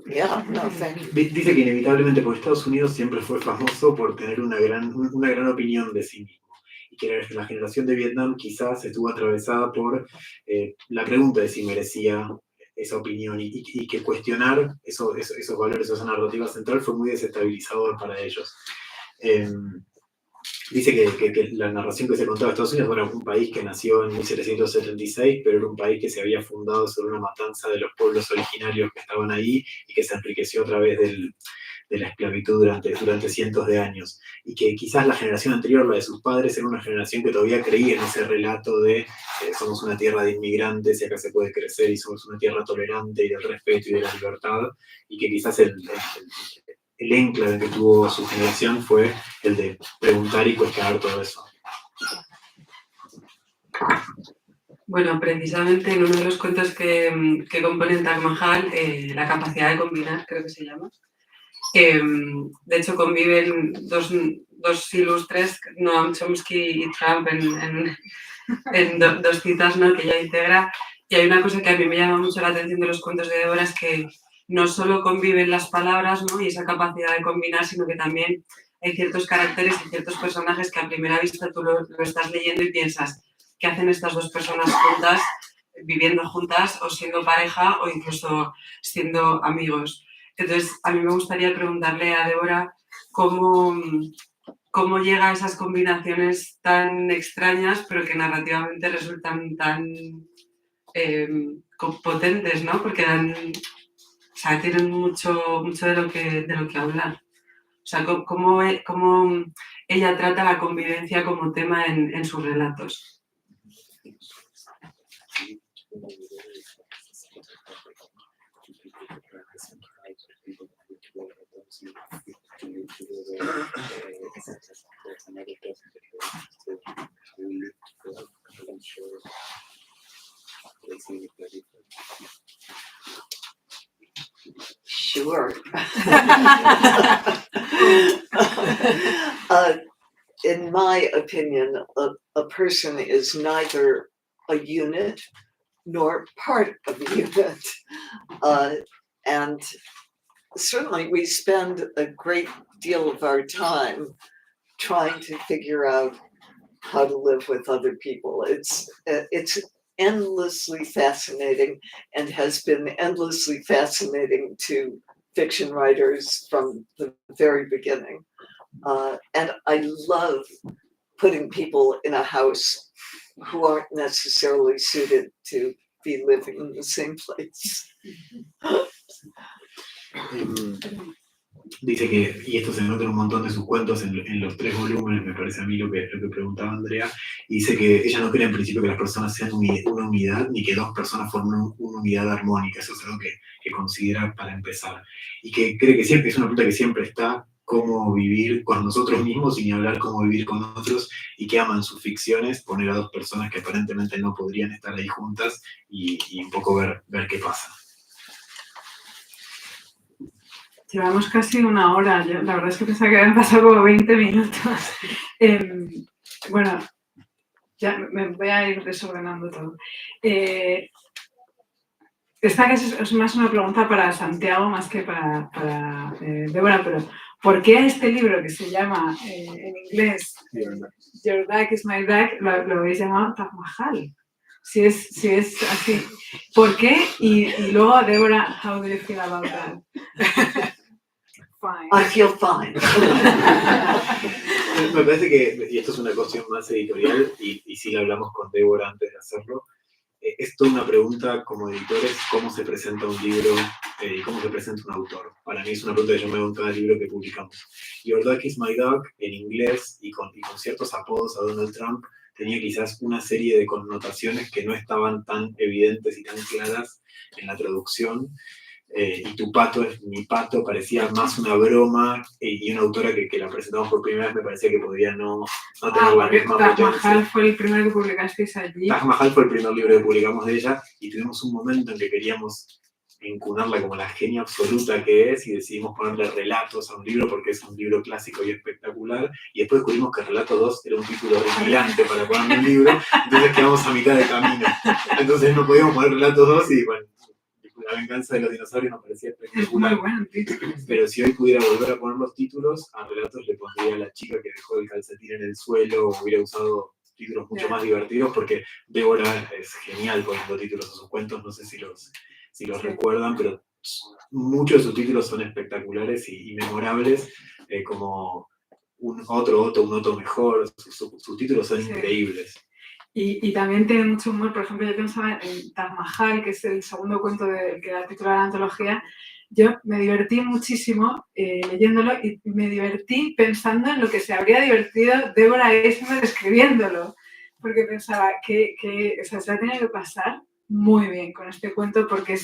Yeah, no, thank you. Dice que inevitablemente porque Estados Unidos siempre fue famoso por tener una gran opinión de sí mismo. Y que la generación de Vietnam quizás estuvo atravesada por la pregunta de si merecía esa opinión y que cuestionar esos valores, esa narrativa central fue muy desestabilizador para ellos. Dice que la narración que se contaba de Estados Unidos era un país que nació en 1776, pero era un país que se había fundado sobre una matanza de los pueblos originarios que estaban ahí y que se enriqueció a través de la esclavitud durante cientos de años. Y que quizás la generación anterior, la de sus padres, era una generación que todavía creía en ese relato de somos una tierra de inmigrantes y acá se puede crecer y somos una tierra tolerante y del respeto y de la libertad, y que quizás el enclave que tuvo su generación fue el de preguntar y cuestionar todo eso. Bueno, precisamente en uno de los cuentos que componen Taj Mahal, la capacidad de combinar, creo que se llama, de hecho conviven dos ilustres, Noam Chomsky y Trump, en dos citas, ¿no?, que ella integra. Y hay una cosa que a mí me llama mucho la atención de los cuentos de Deborah, es que no solo conviven las palabras, ¿no?, y esa capacidad de combinar, sino que también hay ciertos caracteres y ciertos personajes que a primera vista tú lo estás leyendo y piensas, ¿qué hacen estas dos personas juntas, viviendo juntas o siendo pareja o incluso siendo amigos? Entonces, a mí me gustaría preguntarle a Deborah cómo llega a esas combinaciones tan extrañas, pero que narrativamente resultan tan potentes, ¿no? Porque tienen mucho de lo que hablar. O sea, cómo ella trata la convivencia como tema en sus relatos. Sure. In my opinion, a person is neither a unit nor part of a unit. And certainly we spend a great deal of our time trying to figure out how to live with other people. It's endlessly fascinating and has been endlessly fascinating to fiction writers from the very beginning. And I love putting people in a house who aren't necessarily suited to be living in the same place. Dice que, y esto se nota en un montón de sus cuentos, en los 3 volúmenes, me parece a mí lo que preguntaba Andrea, y dice que ella no cree en principio que las personas sean una unidad, ni que 2 personas formen una unidad armónica, eso es algo que considera para empezar, y que cree que siempre es una pregunta que siempre está, cómo vivir con nosotros mismos, y ni hablar cómo vivir con otros, y que aman sus ficciones, poner a 2 personas que aparentemente no podrían estar ahí juntas, y un poco ver qué pasa. Llevamos casi una hora. Yo, la verdad es que pensaba que habían pasado como 20 minutos. Bueno, ya me voy a ir desordenando todo. Esta es más una pregunta para Santiago más que para Deborah, pero ¿por qué este libro que se llama en inglés Your Duck is My Duck lo habéis llamado Taj Mahal? Si es así. ¿Por qué? Y luego, Deborah, how do you feel about that? Fine. I feel fine. Me parece que, y esto es una cuestión más editorial, y sí la hablamos con Deborah antes de hacerlo, es toda una pregunta como editores, cómo se presenta un libro y cómo se presenta un autor. Para mí es una pregunta que yo me hago en cada libro que publicamos. Your Duck is My Duck, en inglés, y con ciertos apodos a Donald Trump, tenía quizás una serie de connotaciones que no estaban tan evidentes y tan claras en la traducción. Y Tu pato es mi pato parecía más una broma, y una autora que la presentamos por primera vez me parecía que podía no tener la misma Taj potencia. Mahal fue el primero que publicasteis allí. Taj Mahal fue el primer libro que publicamos de ella, y tuvimos un momento en que queríamos encunarla como la genia absoluta que es, y decidimos ponerle relatos a un libro porque es un libro clásico y espectacular, y después descubrimos que Relato 2 era un título horripilante para ponerle un libro, entonces quedamos a mitad de camino. Entonces no podíamos poner Relato 2 y bueno, La venganza de los dinosaurios nos parecía espectacular. Es muy bueno, título. Pero si hoy pudiera volver a poner los títulos, a Relatos le pondría La chica que dejó el calcetín en el suelo, o hubiera usado títulos mucho más divertidos, porque Deborah es genial poniendo títulos a sus cuentos, no sé si los recuerdan, pero muchos de sus títulos son espectaculares y memorables, como un otro mejor, sus títulos son increíbles. Y también tiene mucho humor. Por ejemplo, yo pensaba en Taj Mahal, que es el segundo cuento que da título a la antología. Yo me divertí muchísimo leyéndolo, y me divertí pensando en lo que se habría divertido Deborah Eisenberg escribiéndolo, porque pensaba que se ha tenido que pasar muy bien con este cuento, porque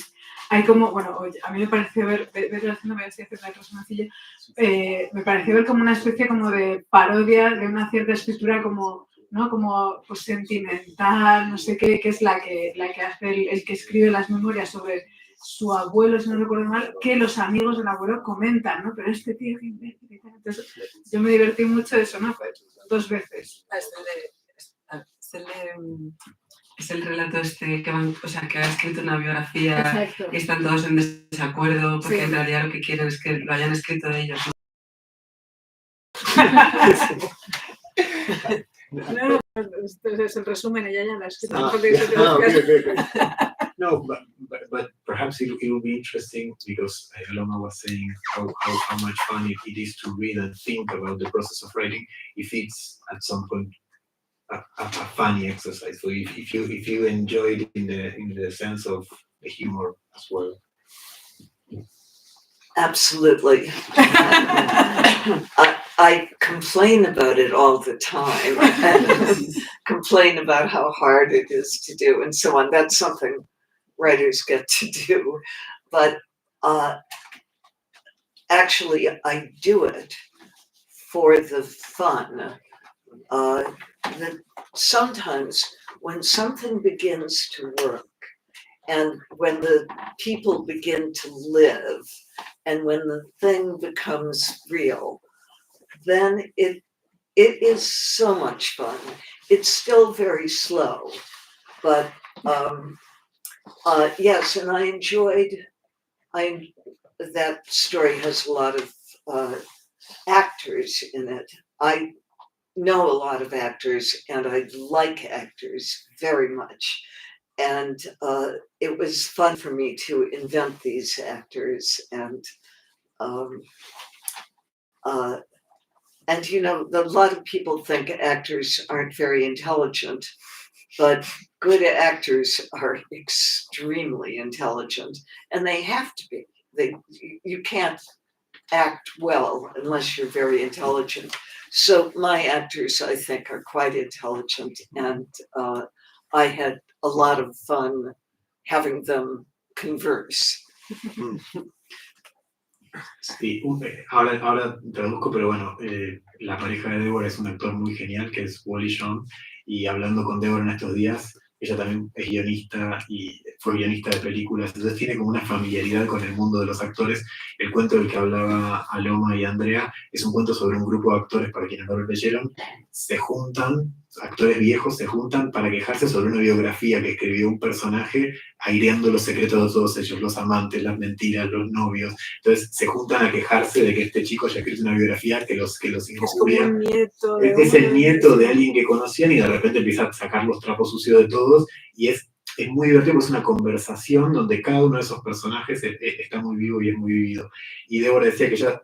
hay como, bueno, a mí me pareció verlo haciendo, me voy a hacer una sencilla, me pareció ver como una especie como de parodia de una cierta escritura como, ¿no? Como pues, sentimental, no sé qué, que es la que hace el que escribe las memorias sobre su abuelo, si no recuerdo mal, que los amigos del abuelo comentan, ¿no? Pero este tío que imbécil y tal. Entonces, yo me divertí mucho de eso, ¿no? Pues 2 veces. Es el relato este que ha escrito una biografía. Exacto. Y están todos en desacuerdo porque Sí. en realidad lo que quieren es que lo hayan escrito de ellos. No, es el resumen, ella ya la ha escrito. Okay. No, but perhaps it will be interesting, because Aloma was saying how much fun it is to read and think about the process of writing, if it's at some point a funny exercise. So if you enjoyed in the sense of the humor as well. Absolutely. I complain about it all the time, and complain about how hard it is to do and so on. That's something writers get to do. But actually, I do it for the fun. That sometimes when something begins to work, and when the people begin to live, and when the thing becomes real, then it is so much fun. It's still very slow, but yes, and I enjoyed. That story has a lot of actors in it. know a lot of actors and I like actors very much. And it was fun for me to invent these actors um, and you know, a lot of people think actors aren't very intelligent, but good actors are extremely intelligent, and they have to be. You can't act well unless you're very intelligent. So my actors, I think, are quite intelligent, and I had a lot of fun having them converse. Sí, ahora traduzco, pero bueno, la pareja de Deborah es un actor muy genial, que es Wally Shawn, y hablando con Deborah en estos días, ella también es guionista y fue guionista de películas, entonces tiene como una familiaridad con el mundo de los actores. El cuento del que hablaba Aloma y Andrea es un cuento sobre un grupo de actores, para quienes no lo leyeron, se juntan, actores viejos se juntan para quejarse sobre una biografía que escribió un personaje aireando los secretos de todos ellos, los amantes, las mentiras, los novios. Entonces se juntan a quejarse de que este chico haya escrito una biografía que los injuria. un nieto Es el nieto de alguien que conocían y de repente empieza a sacar los trapos sucios de todos y es muy divertido porque es una conversación donde cada uno de esos personajes está muy vivo y es muy vivido. Y Deborah decía que ella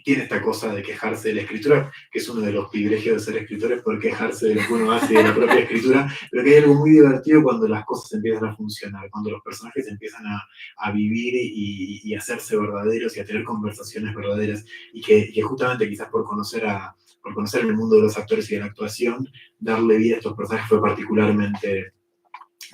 tiene esta cosa de quejarse de la escritura, que es uno de los privilegios de ser escritores, por quejarse de lo que uno hace de la propia escritura, pero que hay algo muy divertido cuando las cosas empiezan a funcionar, cuando los personajes empiezan a vivir y a hacerse verdaderos y a tener conversaciones verdaderas, y que justamente quizás por conocer el mundo de los actores y de la actuación, darle vida a estos personajes fue particularmente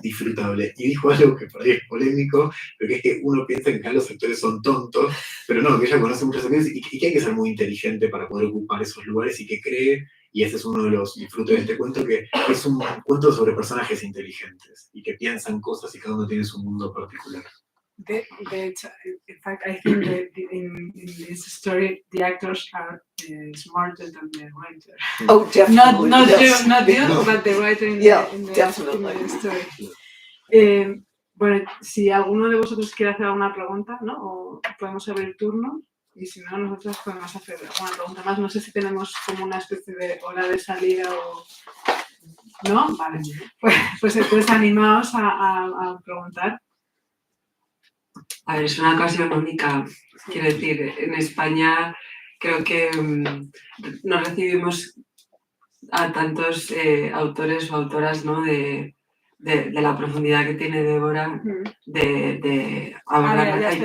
disfrutable. Y dijo algo que por ahí es polémico, pero que es que uno piensa que acá los actores son tontos, pero no, que ella conoce muchos actores y que hay que ser muy inteligente para poder ocupar esos lugares y que cree, y ese es uno de los disfrutes de este cuento, que es un cuento sobre personajes inteligentes y que piensan cosas y cada uno tiene su mundo particular. De hecho, in fact, I think that in this story, the actors are smarter than the writer. Oh, definitely. Not yes. you, but the writer in Definitely. the story. Bueno, si alguno de vosotros quiere hacer alguna pregunta, ¿no? O podemos abrir turno, y si no, nosotros podemos hacer alguna pregunta más. No sé si tenemos como una especie de hora de salida o... ¿No? Vale. Pues animaos a preguntar. A ver, es una ocasión única. Quiero decir, en España creo que no recibimos a tantos autores o autoras, ¿no? de la profundidad que tiene Deborah de abordar.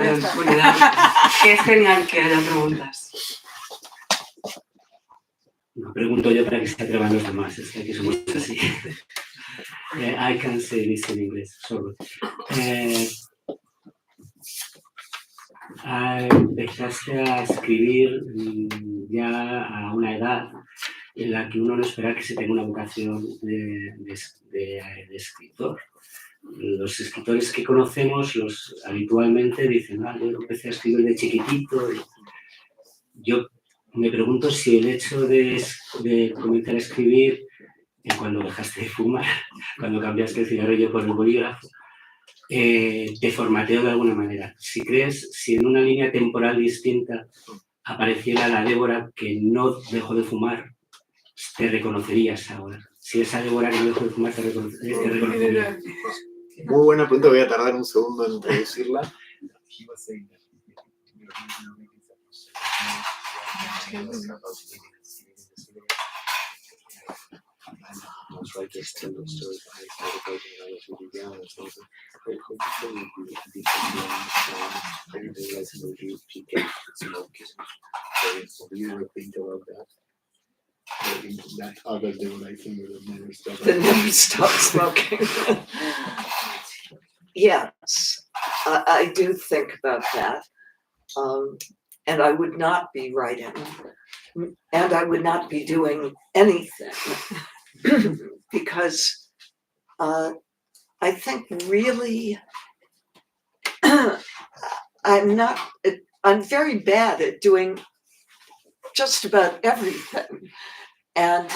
Que es genial que haya preguntas. No, pregunto yo para que se atrevan los demás, es que aquí somos así. I can say this in English, sorry. Empezaste a escribir ya a una edad en la que uno no espera que se tenga una vocación de escritor. Los escritores que conocemos habitualmente dicen, yo empecé a escribir de chiquitito. Yo me pregunto si el hecho de comenzar a escribir cuando dejaste de fumar, cuando cambiaste el cigarrillo por el bolígrafo, te formateó de alguna manera. Si en una línea temporal distinta apareciera la Débora que no dejó de fumar, te reconocerías ahora. Si esa Débora que no dejó de fumar te reconocería. Muy buena pregunta, voy a tardar un segundo en introducirla. Most writers tell those stories. I started writing when I was really young or something. But how do you feel with I didn't realize how you get smoking. So do you ever think about that? That other Deborah Eisenberg would never stop. That never stop smoking. Yes, I do think about that. And I would not be writing, and I would not be doing anything. Because I think really I'm very bad at doing just about everything. And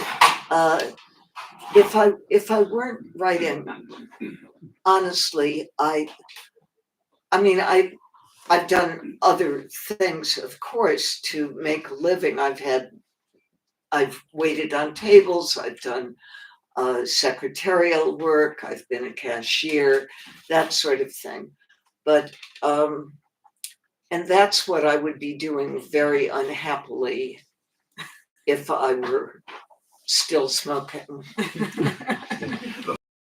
if I weren't writing, honestly, I've done other things, of course, to make a living. I've had I've waited on tables, I've done secretarial work, I've been a cashier, that sort of thing. But, and that's what I would be doing very unhappily if I were still smoking.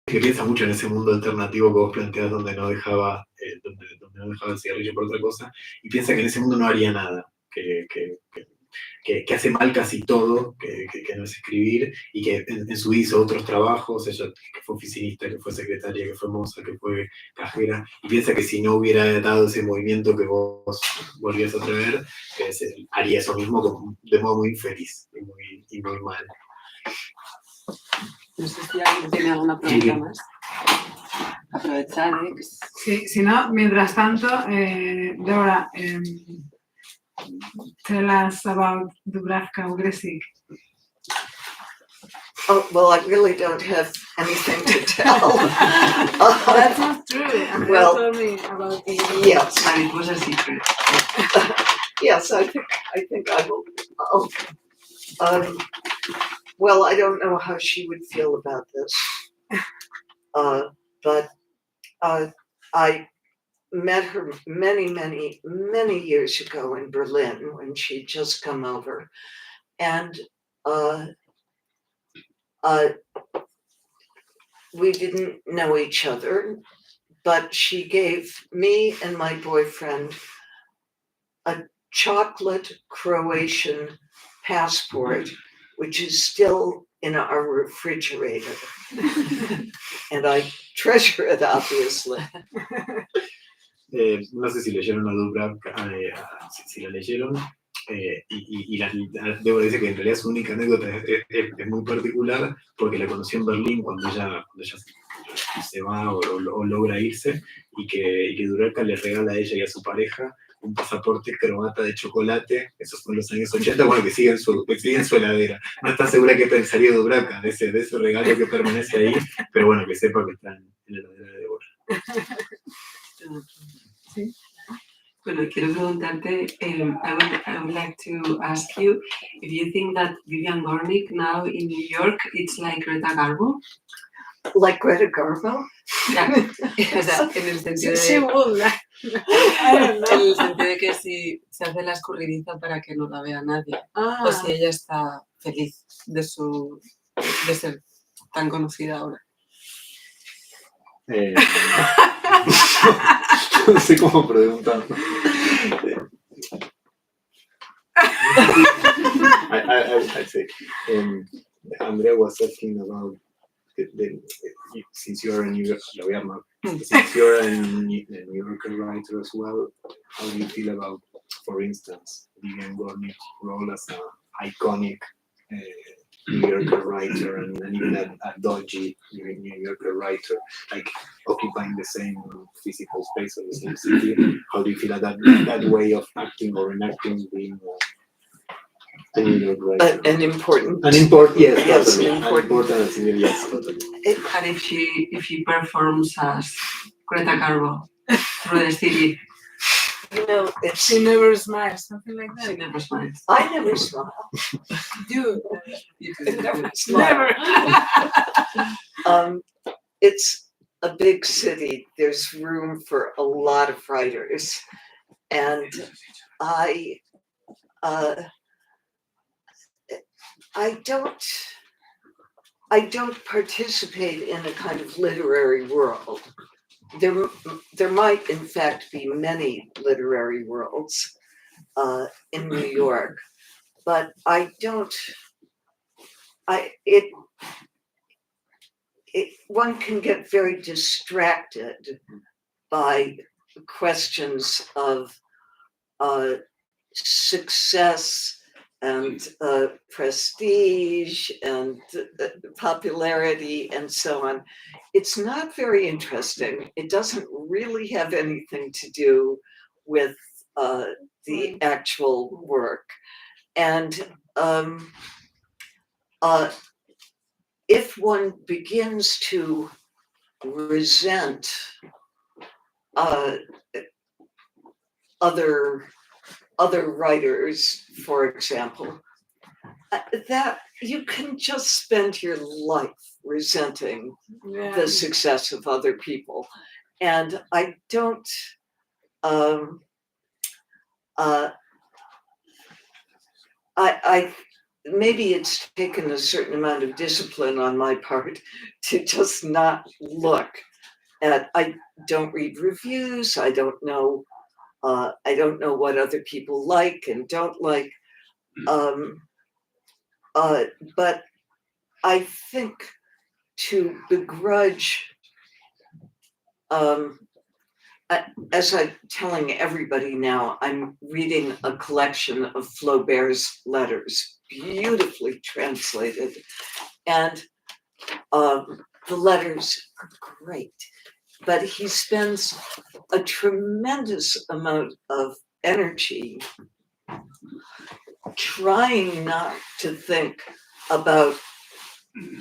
Que piensa mucho en ese mundo alternativo que vos planteás donde no dejaba, donde no dejaba el cigarrillo por otra cosa, y piensa que en ese mundo no haría nada, que hace mal casi todo, que no es escribir, y que en su vida hizo otros trabajos, ella que fue oficinista, que fue secretaria, que fue moza, que fue cajera, y piensa que si no hubiera dado ese movimiento que vos volvías a traer, haría eso mismo de modo muy infeliz y muy mal. No sé si alguien tiene alguna pregunta más. Aprovechar, ¿eh? Sí, si no, mientras tanto, Deborah, tell us about Dubravka Ugresik. Oh, well, I really don't have anything to tell. That's not true. Andrea Well, told me about it. Yes, But it was a secret. yes, I think I will. Well, I don't know how she would feel about this. But I met her many years ago in Berlin when she'd just come over. And we didn't know each other, but she gave me and my boyfriend a chocolate Croatian passport, which is still in our refrigerator. And I treasure it, obviously. No sé si leyeron a Dubravka, si la leyeron, y Deborah dice que en realidad su única anécdota es muy particular porque la conoció en Berlín cuando ella se va o logra irse, y que Dubravka le regala a ella y a su pareja un pasaporte croata de chocolate, esos son los años 80, bueno, que sigue en su heladera. No está segura qué pensaría Dubravka de ese regalo que permanece ahí, pero bueno, que sepa que está en la heladera de Deborah. Sí. Bueno, quiero preguntarte, I would like to ask you if you think that Vivian Gornick now in New York, it's like Greta Garbo. Like Greta Garbo? Yeah. O sea, en el sentido She de, would. I don't know. en el sentido de que si se hace la escurridiza para que no la vea nadie, o si ella está feliz de ser tan conocida ahora. No sé cómo preguntar. I say, Andrea was asking about since you're a New Yorker writer as well, how do you feel about, for instance, Vivian Gornick's role as an iconic New Yorker writer and even a dodgy New Yorker writer, like occupying the same physical space of the same city? How do you feel about that way of acting or enacting being a New York writer? An important. Yes, Yes, important. Yes, totally. And if she performs as Greta Garbo through the city, You know, She never smiles, something like she that. never smiles. I never smile. You You do. Never smile. never. It's a big city. There's room for a lot of writers, and I don't participate in a kind of literary world. There might, in fact, be many literary worlds in New York, but I don't. One can get very distracted by questions of success and prestige and popularity and so on. It's not very interesting. It doesn't really have anything to do with the actual work. And if one begins to resent other writers, for example, that you can just spend your life resenting Yeah. the success of other people. And I don't, I maybe it's taken a certain amount of discipline on my part to just not look at, I don't read reviews, I don't know what other people like and don't like. But I think to begrudge, as I'm telling everybody now, I'm reading a collection of Flaubert's letters, beautifully translated. And the letters are great, but he spends a tremendous amount of energy trying not to think about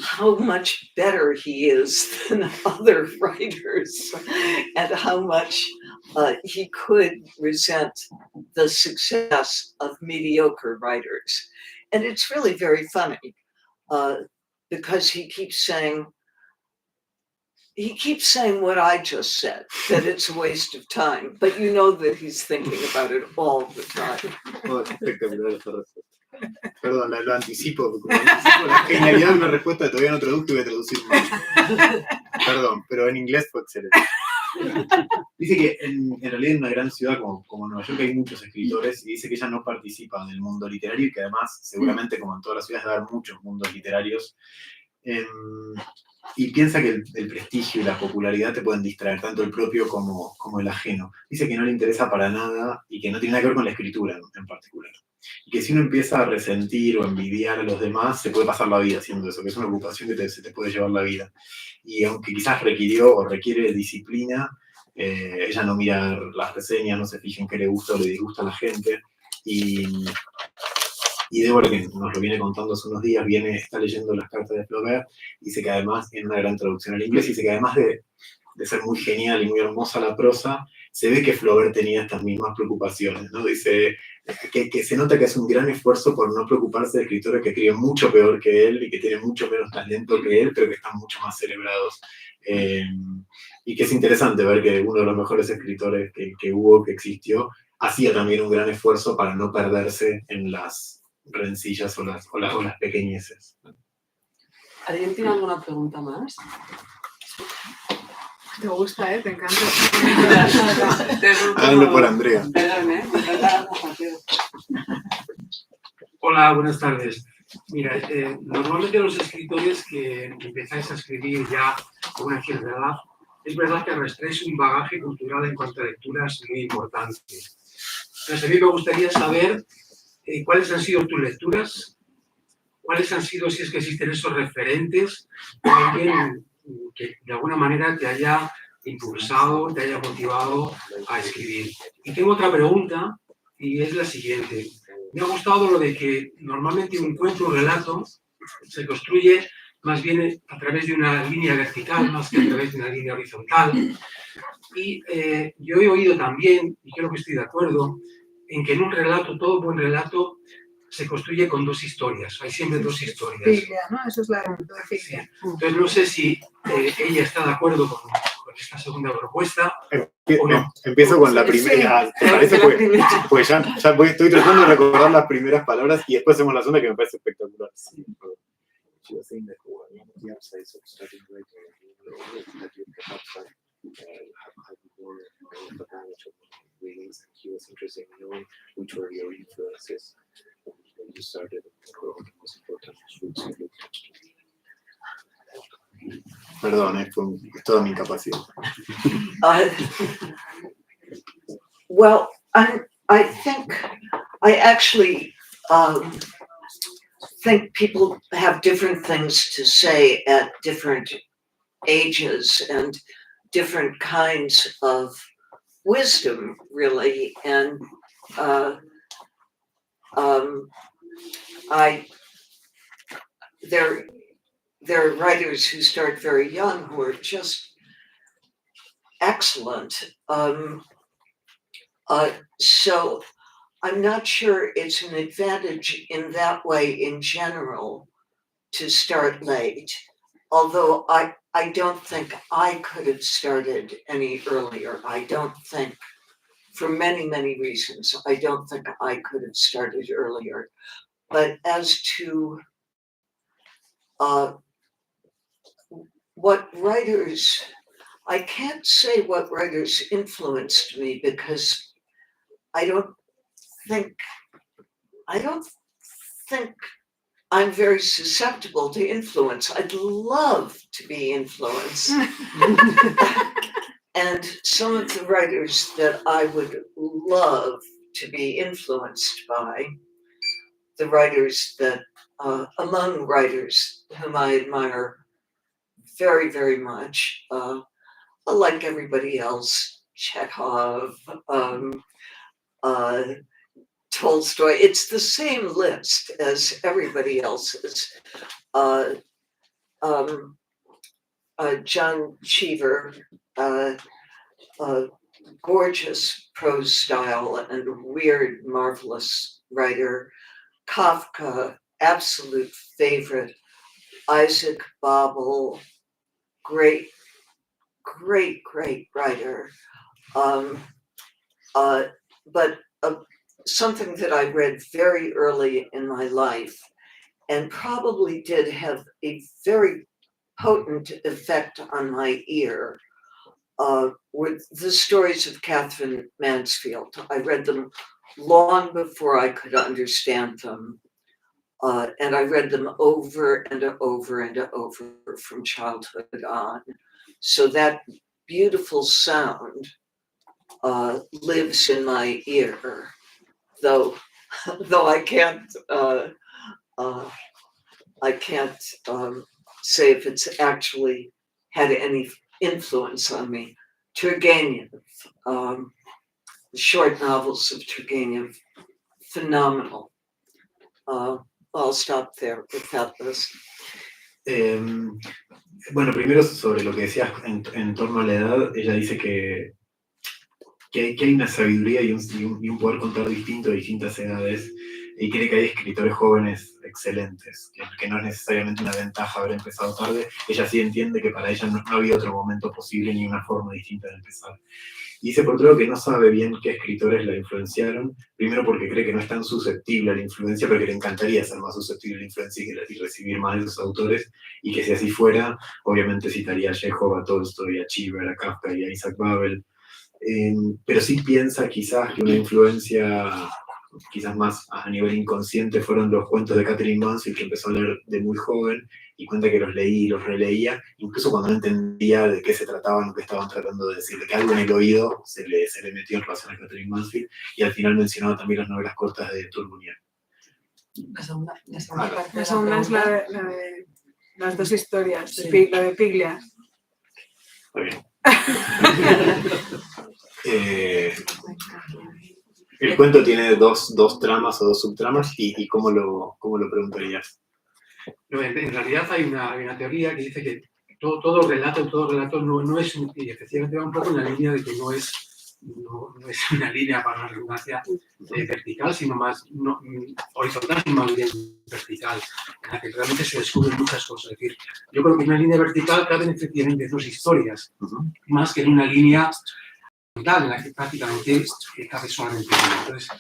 how much better he is than other writers and how much he could resent the success of mediocre writers. And it's really very funny because he keeps saying what I just said, that it's a waste of time, but you know that he's thinking about it all the time. Oh, espectacular esta respuesta. Perdón, lo anticipo, porque como anticipo la genialidad de una respuesta todavía no traduzco y voy a traducir mal. Perdón, pero en inglés fue excelente. Dice que en realidad en una gran ciudad como Nueva York hay muchos escritores y dice que ella no participa del mundo literario y que además seguramente como en todas las ciudades va a haber muchos mundos literarios. Y piensa que el prestigio y la popularidad te pueden distraer, tanto el propio como el ajeno. Dice que no le interesa para nada y que no tiene nada que ver con la escritura en particular. Y que si uno empieza a resentir o envidiar a los demás, se puede pasar la vida haciendo eso, que es una ocupación que se te puede llevar la vida. Y aunque quizás requirió o requiere disciplina, ella no mira las reseñas, no se fija en qué le gusta o le disgusta a la gente. Y Deborah, que nos lo viene contando hace unos días, está leyendo las cartas de Flaubert, dice que además, en una gran traducción al inglés, dice que además de ser muy genial y muy hermosa la prosa, se ve que Flaubert tenía estas mismas preocupaciones, ¿no? Dice que se nota que es un gran esfuerzo por no preocuparse de escritores que escriben mucho peor que él y que tienen mucho menos talento que él, pero que están mucho más celebrados. Y que es interesante ver que uno de los mejores escritores que existió, hacía también un gran esfuerzo para no perderse en las rencillas o las pequeñeces. ¿Alguien tiene alguna pregunta más? Te gusta, te encanta. Háganlo por Andrea. Perdón, Hola, buenas tardes. Mira, normalmente los escritores que empezáis a escribir ya a una cierta edad, es verdad que arrastráis un bagaje cultural en cuanto a lecturas muy importante. Entonces, a mí me gustaría saber cuáles han sido tus lecturas, cuáles han sido, si es que existen esos referentes, o alguien que de alguna manera te haya impulsado, te haya motivado a escribir. Y tengo otra pregunta, y es la siguiente. Me ha gustado lo de que normalmente un cuento, un relato, se construye más bien a través de una línea vertical, más que a través de una línea horizontal. Y yo he oído también, y creo que estoy de acuerdo, en que en un relato, todo buen relato, se construye con dos historias. Hay siempre dos historias. Filia, ¿no? Eso es la filia. Sí. Entonces, no sé si ella está de acuerdo con esta segunda propuesta o no. Empiezo con la primera. ¿Te parece? Pues ya estoy tratando de recordar las primeras palabras y después hacemos la segunda que me parece espectacular. Sí. Readings, and he was interested in knowing which were your influences when you started the most important books you looked at. Perdón, es toda mi incapacidad. Well, I think I actually think people have different things to say at different ages and different kinds of wisdom, really, and there are writers who start very young who are just excellent. So I'm not sure it's an advantage in that way in general to start late, although I don't think I could have started any earlier. I don't think, for many, many reasons, I don't think I could have started earlier. But as to what writers, I can't say what writers influenced me because I don't think I'm very susceptible to influence. I'd love to be influenced. And some of the writers that I would love to be influenced by, the writers that, among writers whom I admire very, very much, like everybody else, Chekhov, Tolstoy, it's the same list as everybody else's. John Cheever, gorgeous prose style and weird, marvelous writer. Kafka, absolute favorite. Isaac Babel, great, great, great writer. But something that I read very early in my life and probably did have a very potent effect on my ear were the stories of Catherine Mansfield. I read them long before I could understand them. And I read them over and over and over from childhood on. So that beautiful sound lives in my ear, though I can't say if it's actually had any influence on me. Turgenev, the short novels of Turgenev, phenomenal. I'll stop there with that list. Bueno, primero sobre lo que decías en torno a la edad, ella dice que hay una sabiduría y un poder contar distinto a distintas edades, y cree que hay escritores jóvenes excelentes, que no es necesariamente una ventaja haber empezado tarde. Ella sí entiende que para ella no había otro momento posible ni una forma distinta de empezar. Y dice por otro lado que no sabe bien qué escritores la influenciaron, primero porque cree que no es tan susceptible a la influencia, pero que le encantaría ser más susceptible a la influencia y recibir más de esos autores, y que si así fuera, obviamente citaría a Chekhov, a Tolstoy, a Cheever, a Kafka y a Isaac Babel. Pero sí piensa quizás que una influencia quizás más a nivel inconsciente fueron los cuentos de Catherine Mansfield, que empezó a leer de muy joven, y cuenta que los leía y los releía, incluso cuando no entendía de qué se trataban o qué estaban tratando de decir, de que algo en el oído se le metió en relación a Catherine Mansfield, y al final mencionaba también las novelas cortas de Tournier. La segunda es la de las dos historias, sí. La de Piglia. Está bien. El cuento tiene dos tramas o dos subtramas, y ¿cómo lo preguntarías? En realidad hay una teoría que dice que todo relato no es, y efectivamente va un poco en la línea de que no es una línea, para una redundancia, vertical, sino más horizontal, sino más bien vertical, en la que realmente se descubren muchas cosas. Es decir, yo creo que en una línea vertical caben efectivamente dos historias, más que en una línea horizontal, en la que prácticamente cabe solamente una. Entonces,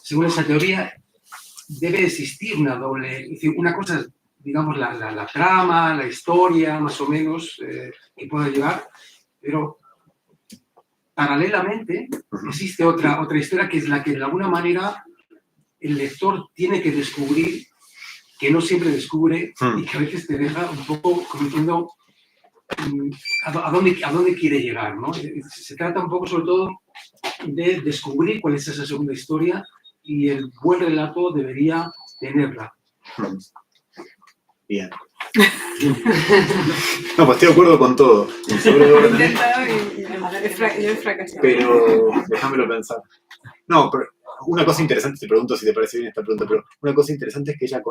según esa teoría, debe existir una doble, es decir, una cosa es, digamos, la trama, la historia, más o menos, que pueda llevar, pero paralelamente existe otra historia, que es la que de alguna manera el lector tiene que descubrir, que no siempre descubre, y que a veces te deja un poco como diciendo a dónde quiere llegar, ¿no? Se trata un poco sobre todo de descubrir cuál es esa segunda historia, y el buen relato debería tenerla. Bien. No, pues estoy de acuerdo con todo. He intentado y yo he fracasado. Pero déjamelo pensar. No, pero una cosa interesante, te pregunto si te parece bien esta pregunta, pero una cosa interesante es que ella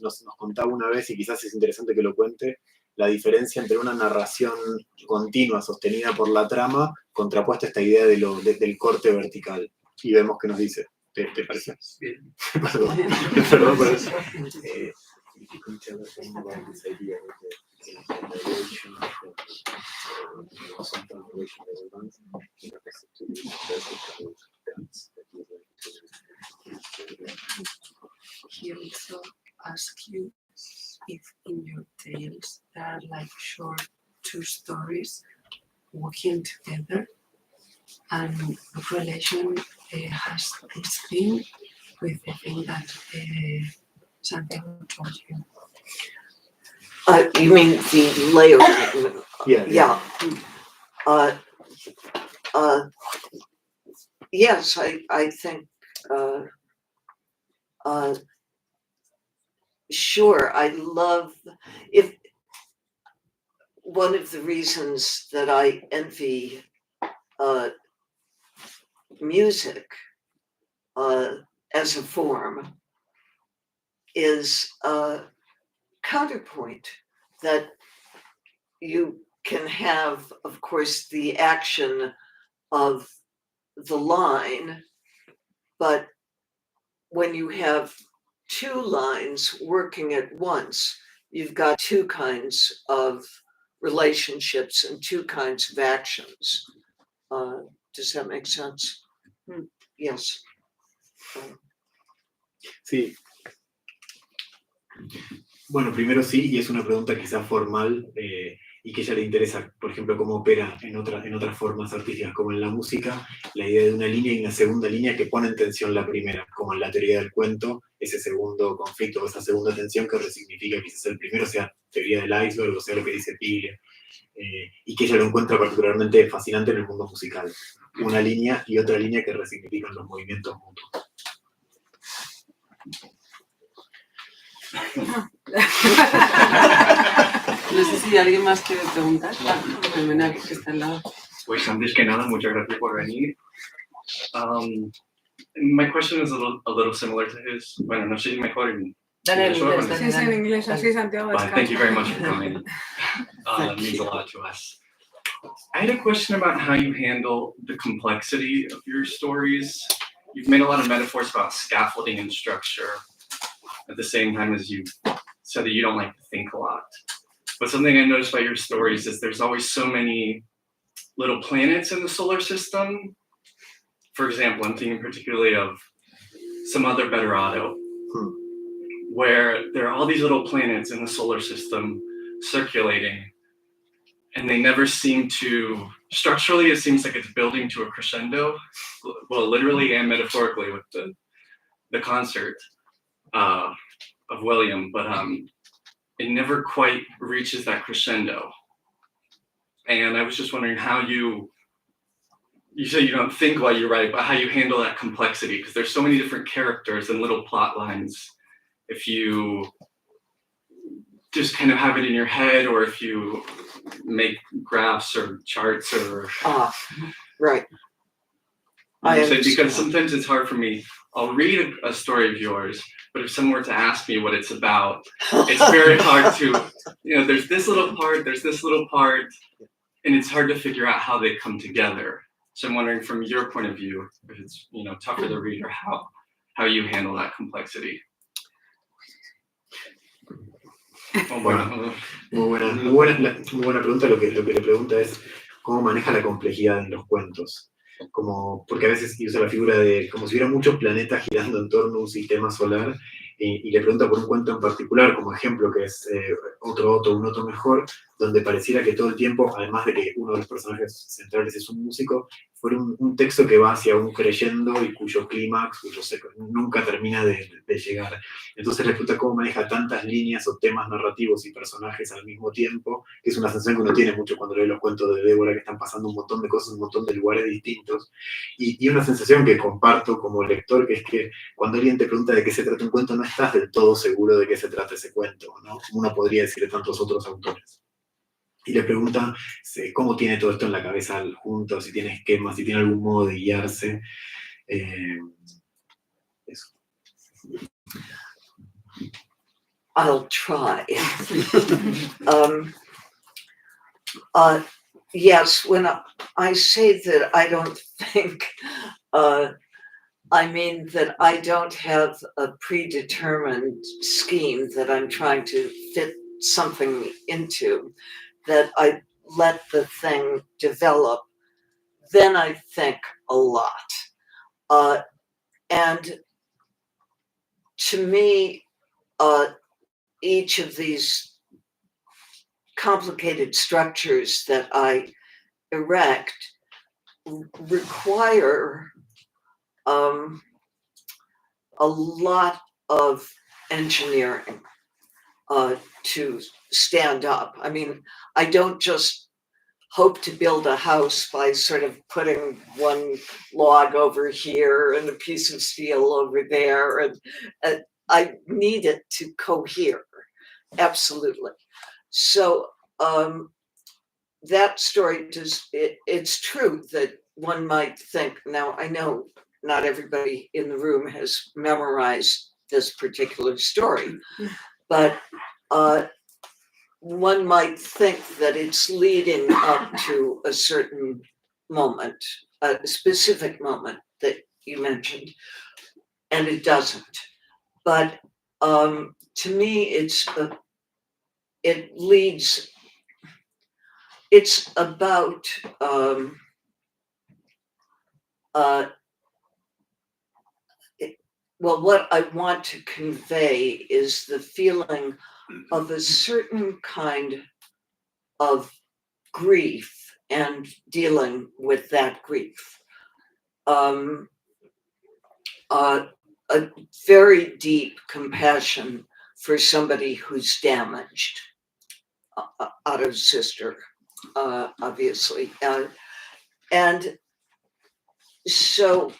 nos contaba una vez, y quizás es interesante que lo cuente, la diferencia entre una narración continua, sostenida por la trama, contrapuesta a esta idea del corte vertical. y vemos qué nos dice. ¿Te parece? Bien. Perdón, perdón por eso. If you can tell us more about this idea of the narration, some translation relevance, in respect to the vertical dance that you were to. He also asks you if in your tales there are like short two stories working together, and what relation has this thing with the thing that Santiago told you. You mean the layering? Yeah. Yeah. Yes, I think, sure, I love, if one of the reasons that I envy music as a form is a counterpoint that you can have, of course, the action of the line, but when you have two lines working at once, you've got two kinds of relationships and two kinds of actions. Does that make sense? Yes. Sí. Bueno, primero sí, y es una pregunta quizás formal y que a ella le interesa, por ejemplo, cómo opera en otras formas artísticas, como en la música, la idea de una línea y una segunda línea que pone en tensión la primera, como en la teoría del cuento, ese segundo conflicto o esa segunda tensión que resignifica quizás el primero sea teoría del iceberg o sea lo que dice Piglia, y que ella lo encuentra particularmente fascinante en el mundo musical. Una línea y otra línea que resignifican los movimientos mutuos. No sé si alguien más quiere preguntar. Fenomena que está al lado. Pues antes que nada, muchas gracias por venir. My question is a little similar to his. Bueno, no sé si mejor en Dale, inglés o en Sí, es en inglés, así Santiago But thank you very much for coming. It means a lot to us. I had a question about how you handle the complexity of your stories. You've made a lot of metaphors about scaffolding and structure at the same time as you said that you don't like to think a lot. But something I noticed about your stories is there's always so many little planets in the solar system. For example, I'm thinking particularly of Some Other Better Auto, where there are all these little planets in the solar system circulating, and they never seem to, structurally it seems like it's building to a crescendo, well, literally and metaphorically with the concert of William, but it never quite reaches that crescendo. And I was just wondering how you say you don't think while you write, but how you handle that complexity, because there's so many different characters and little plot lines. If you just kind of have it in your head, or if you make graphs or charts or... Right. Because sometimes it's hard for me. I'll read a story of yours, but if someone were to ask me what it's about, it's very hard to, there's this little part, and it's hard to figure out how they come together. So I'm wondering from your point of view, if it's, tough for the reader, how you handle that complexity. Bueno, muy buena pregunta. Lo que le pregunta es cómo maneja la complejidad en los cuentos. Porque a veces usa la figura de como si hubiera muchos planetas girando en torno a un sistema solar, y le pregunta por un cuento en particular, como ejemplo, que es un otro mejor, donde pareciera que todo el tiempo, además de que uno de los personajes centrales es un músico, fuera un texto que va hacia un creyendo y cuyo clímax, nunca termina de llegar. Entonces le pregunta cómo maneja tantas líneas o temas narrativos y personajes al mismo tiempo, que es una sensación que uno tiene mucho cuando lee los cuentos de Débora, que están pasando un montón de cosas, un montón de lugares distintos, y una sensación que comparto como lector, que es que cuando alguien te pregunta de qué se trata un cuento, no estás del todo seguro de qué se trata ese cuento, ¿no? Como uno podría decir de tantos otros autores. Y le pregunta cómo tiene todo esto en la cabeza junto, si tiene esquemas, si tiene algún modo de guiarse. Eso. I'll try. Yes, when I say that I don't think I mean that I don't have a predetermined scheme that I'm trying to fit something into, that I let the thing develop. Then I think a lot. And to me, each of these complicated structures that I erect require a lot of engineering to stand up. I mean, I don't just hope to build a house by sort of putting one log over here and a piece of steel over there, and I need it to cohere, absolutely. So that story it's true that one might think, now I know not everybody in the room has memorized this particular story, but one might think that it's leading up to a certain moment, a specific moment that you mentioned, and it doesn't. But to me, it's about well, what I want to convey is the feeling of a certain kind of grief and dealing with that grief. A very deep compassion for somebody who's damaged, out of sister, obviously. And so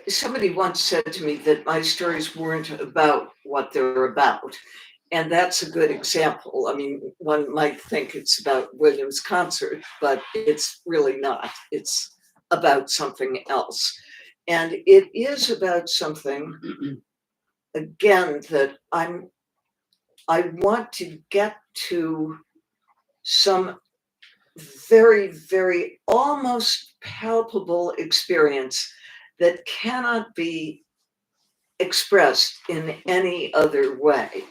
somebody once said to me that my stories weren't about what they're about. And that's a good example. I mean, one might think it's about Williams' concert, but it's really not. It's about something else. And it is about something, again, that I want to get to some very, very almost palpable experience that cannot be expressed in any other way.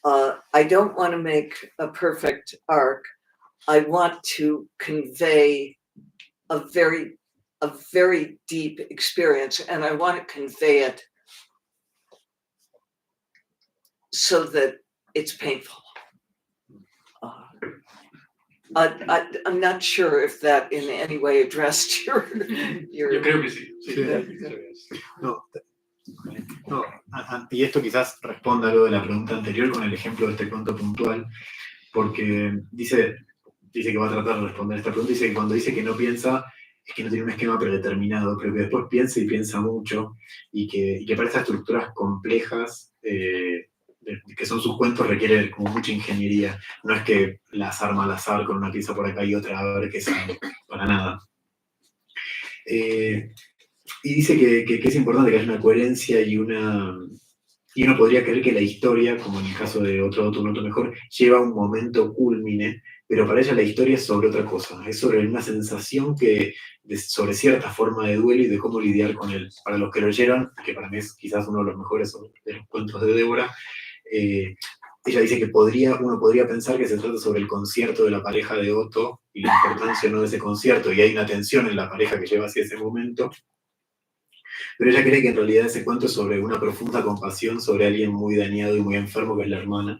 I don't want to make a perfect arc. I want to convey a very deep experience, and I want to convey it so that it's painful. I'm not sure if that in any way addressed your Yo creo que sí. No, y esto quizás responda algo de la pregunta anterior con el ejemplo de este cuento puntual, porque dice que va a tratar de responder esta pregunta, dice que cuando dice que no piensa, es que no tiene un esquema predeterminado, pero que después piensa y piensa mucho, y que para estas estructuras complejas, que son sus cuentos, requiere como mucha ingeniería. No es que las arma al azar con una pieza por acá y otra a ver qué sale, para nada. Y dice que es importante que haya una coherencia y uno podría creer que la historia, como en el caso de Otro Noto Mejor, lleva un momento cúlmine, pero para ella la historia es sobre otra cosa, es sobre una sensación sobre cierta forma de duelo y de cómo lidiar con él. Para los que lo leyeron, que para mí es quizás uno de los mejores de los cuentos de Débora, ella dice que uno podría pensar que se trata sobre el concierto de la pareja de Otto y la importancia no de ese concierto, y hay una tensión en la pareja que lleva hacia ese momento, pero ella cree que en realidad ese cuento es sobre una profunda compasión sobre alguien muy dañado y muy enfermo, que es la hermana.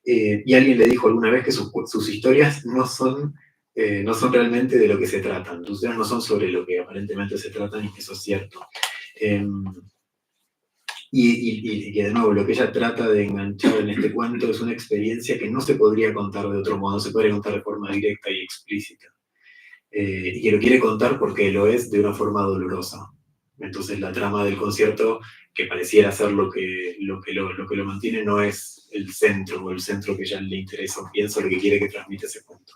Y alguien le dijo alguna vez que sus historias no son realmente de lo que se tratan, sus historias no son sobre lo que aparentemente se tratan, y que eso es cierto. Y que de nuevo lo que ella trata de enganchar en este cuento es una experiencia que no se podría contar de otro modo, no se podría contar de forma directa y explícita. Y que lo quiere contar porque lo es de una forma dolorosa. Entonces la trama del concierto, que pareciera ser lo que lo mantiene, no es el centro, o el centro que ella le interesa o piensa, lo que quiere que transmite ese cuento.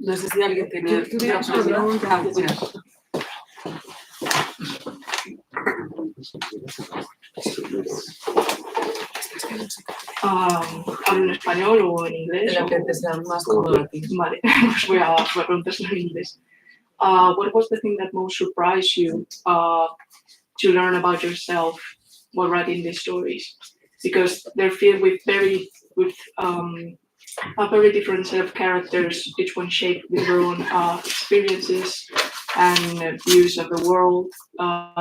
No sé si alguien tiene una pregunta. hablo en español o en inglés. En la que te sea más cómodo a ti. Vale, pues voy a preguntárselo en inglés. What was the thing that most surprised you to learn about yourself while writing these stories? Because they're filled with a very different set of characters, each one shaped with their own experiences and views of the world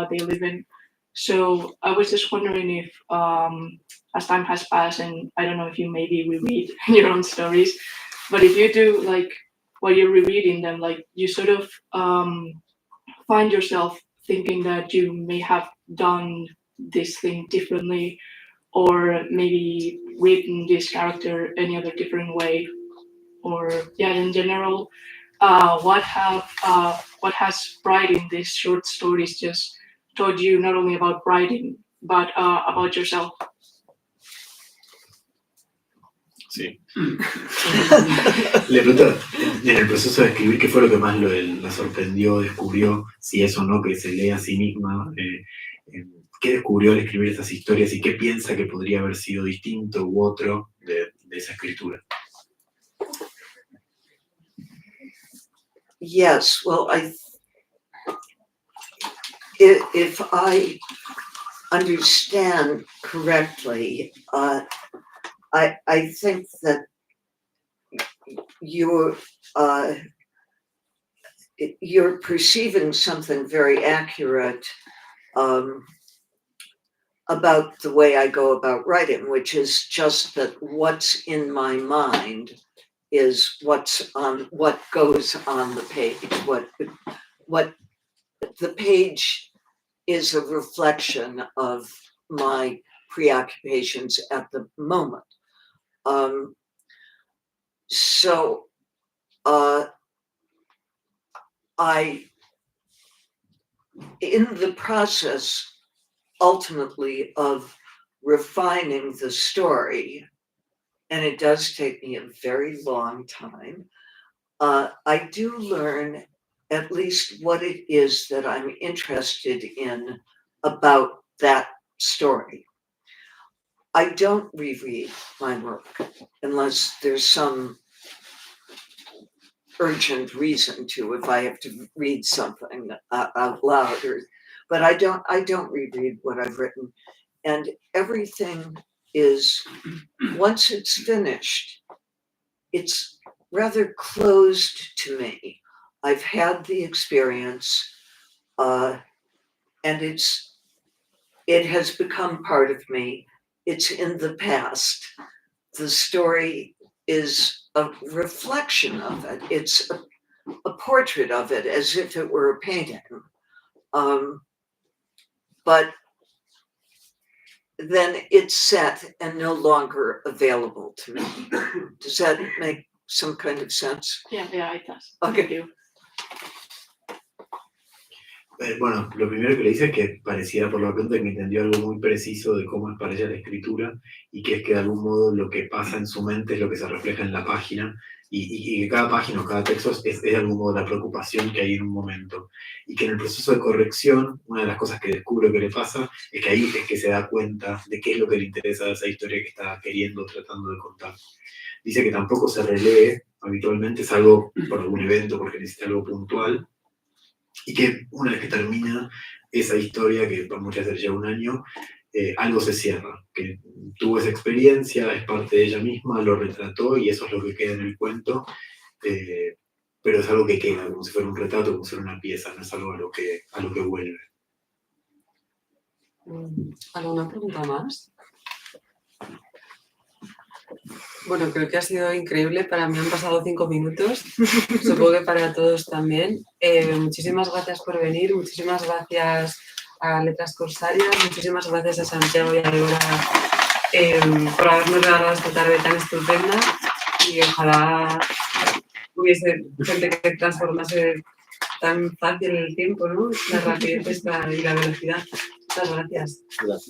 they live in. So I was just wondering if, as time has passed, and I don't know if you maybe reread your own stories, but if you do, like, while you're rereading them, like, you sort of find yourself thinking that you may have done this thing differently, or maybe written this character any other different way, or yeah, in general, what has writing these short stories just taught you, not only about writing but about yourself? Sí. Le pregunto, en el proceso de escribir, ¿qué fue lo que más la sorprendió, descubrió, si es o no que se lee a sí misma? ¿Qué descubrió al escribir estas historias y qué piensa que podría haber sido distinto u otro de esa escritura? Yes, well, if I understand correctly, I think that you're perceiving something very accurate about the way I go about writing, which is just that what's in my mind is what goes on the page. What the page is a reflection of my preoccupations at the moment. So I, in the process, ultimately, of refining the story, and it does take me a very long time, I do learn at least what it is that I'm interested in about that story. I don't reread my work unless there's some urgent reason to, if I have to read something out loud, but I don't reread what I've written. And everything is, once it's finished, it's rather closed to me. I've had the experience, and it has become part of me. It's in the past. The story is a reflection of it. It's a portrait of it, as if it were a painting. But then it's set and no longer available to me. Does that make some kind of sense? Yeah, it does. Okay. Thank you. Bueno, lo primero que le dice es que pareciera por la pregunta que entendió algo muy preciso de cómo es para ella la escritura, y que es que de algún modo lo que pasa en su mente es lo que se refleja en la página, y que cada página o cada texto es de algún modo la preocupación que hay en un momento, y que en el proceso de corrección una de las cosas que descubre que le pasa es que ahí es que se da cuenta de qué es lo que le interesa de esa historia que está queriendo, tratando de contar. Dice que tampoco se relee habitualmente, salvo por algún evento, porque necesita algo puntual, y que una vez que termina esa historia, que muchas veces lleva un año, algo se cierra, que tuvo esa experiencia, es parte de ella misma, lo retrató y eso es lo que queda en el cuento, pero es algo que queda, como si fuera un retrato, como si fuera una pieza, no es algo a lo que vuelve. ¿Alguna pregunta más? Bueno, creo que ha sido increíble. Para mí han pasado 5 minutos. Supongo que para todos también. Muchísimas gracias por venir. Muchísimas gracias a Letras Corsarias. Muchísimas gracias a Santiago y a Deborah por habernos regalado esta tarde tan estupenda. Y ojalá hubiese gente que transformase tan fácil el tiempo, ¿no? La rapidez y la velocidad. Muchas gracias. Gracias.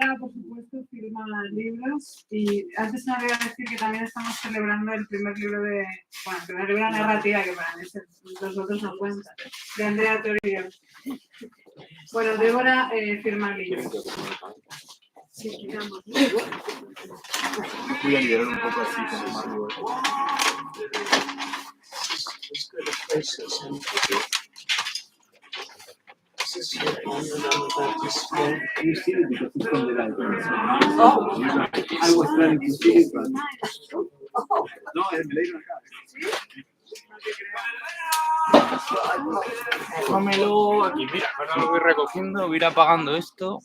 Débora, por supuesto, firma libros y antes me olvidé decir que también estamos celebrando el primer libro de, bueno, el primer libro de narrativa, que para mí los otros no cuentan, de Andrea Toribio. Bueno, Débora firma libros. Sí, quitamos. Voy a liberar un poco así como Mario. You see it because it's from the library. I was planning to see it, but no, me leí acá. Cómelo aquí, mira, ahora lo voy recogiendo, voy a ir apagando esto.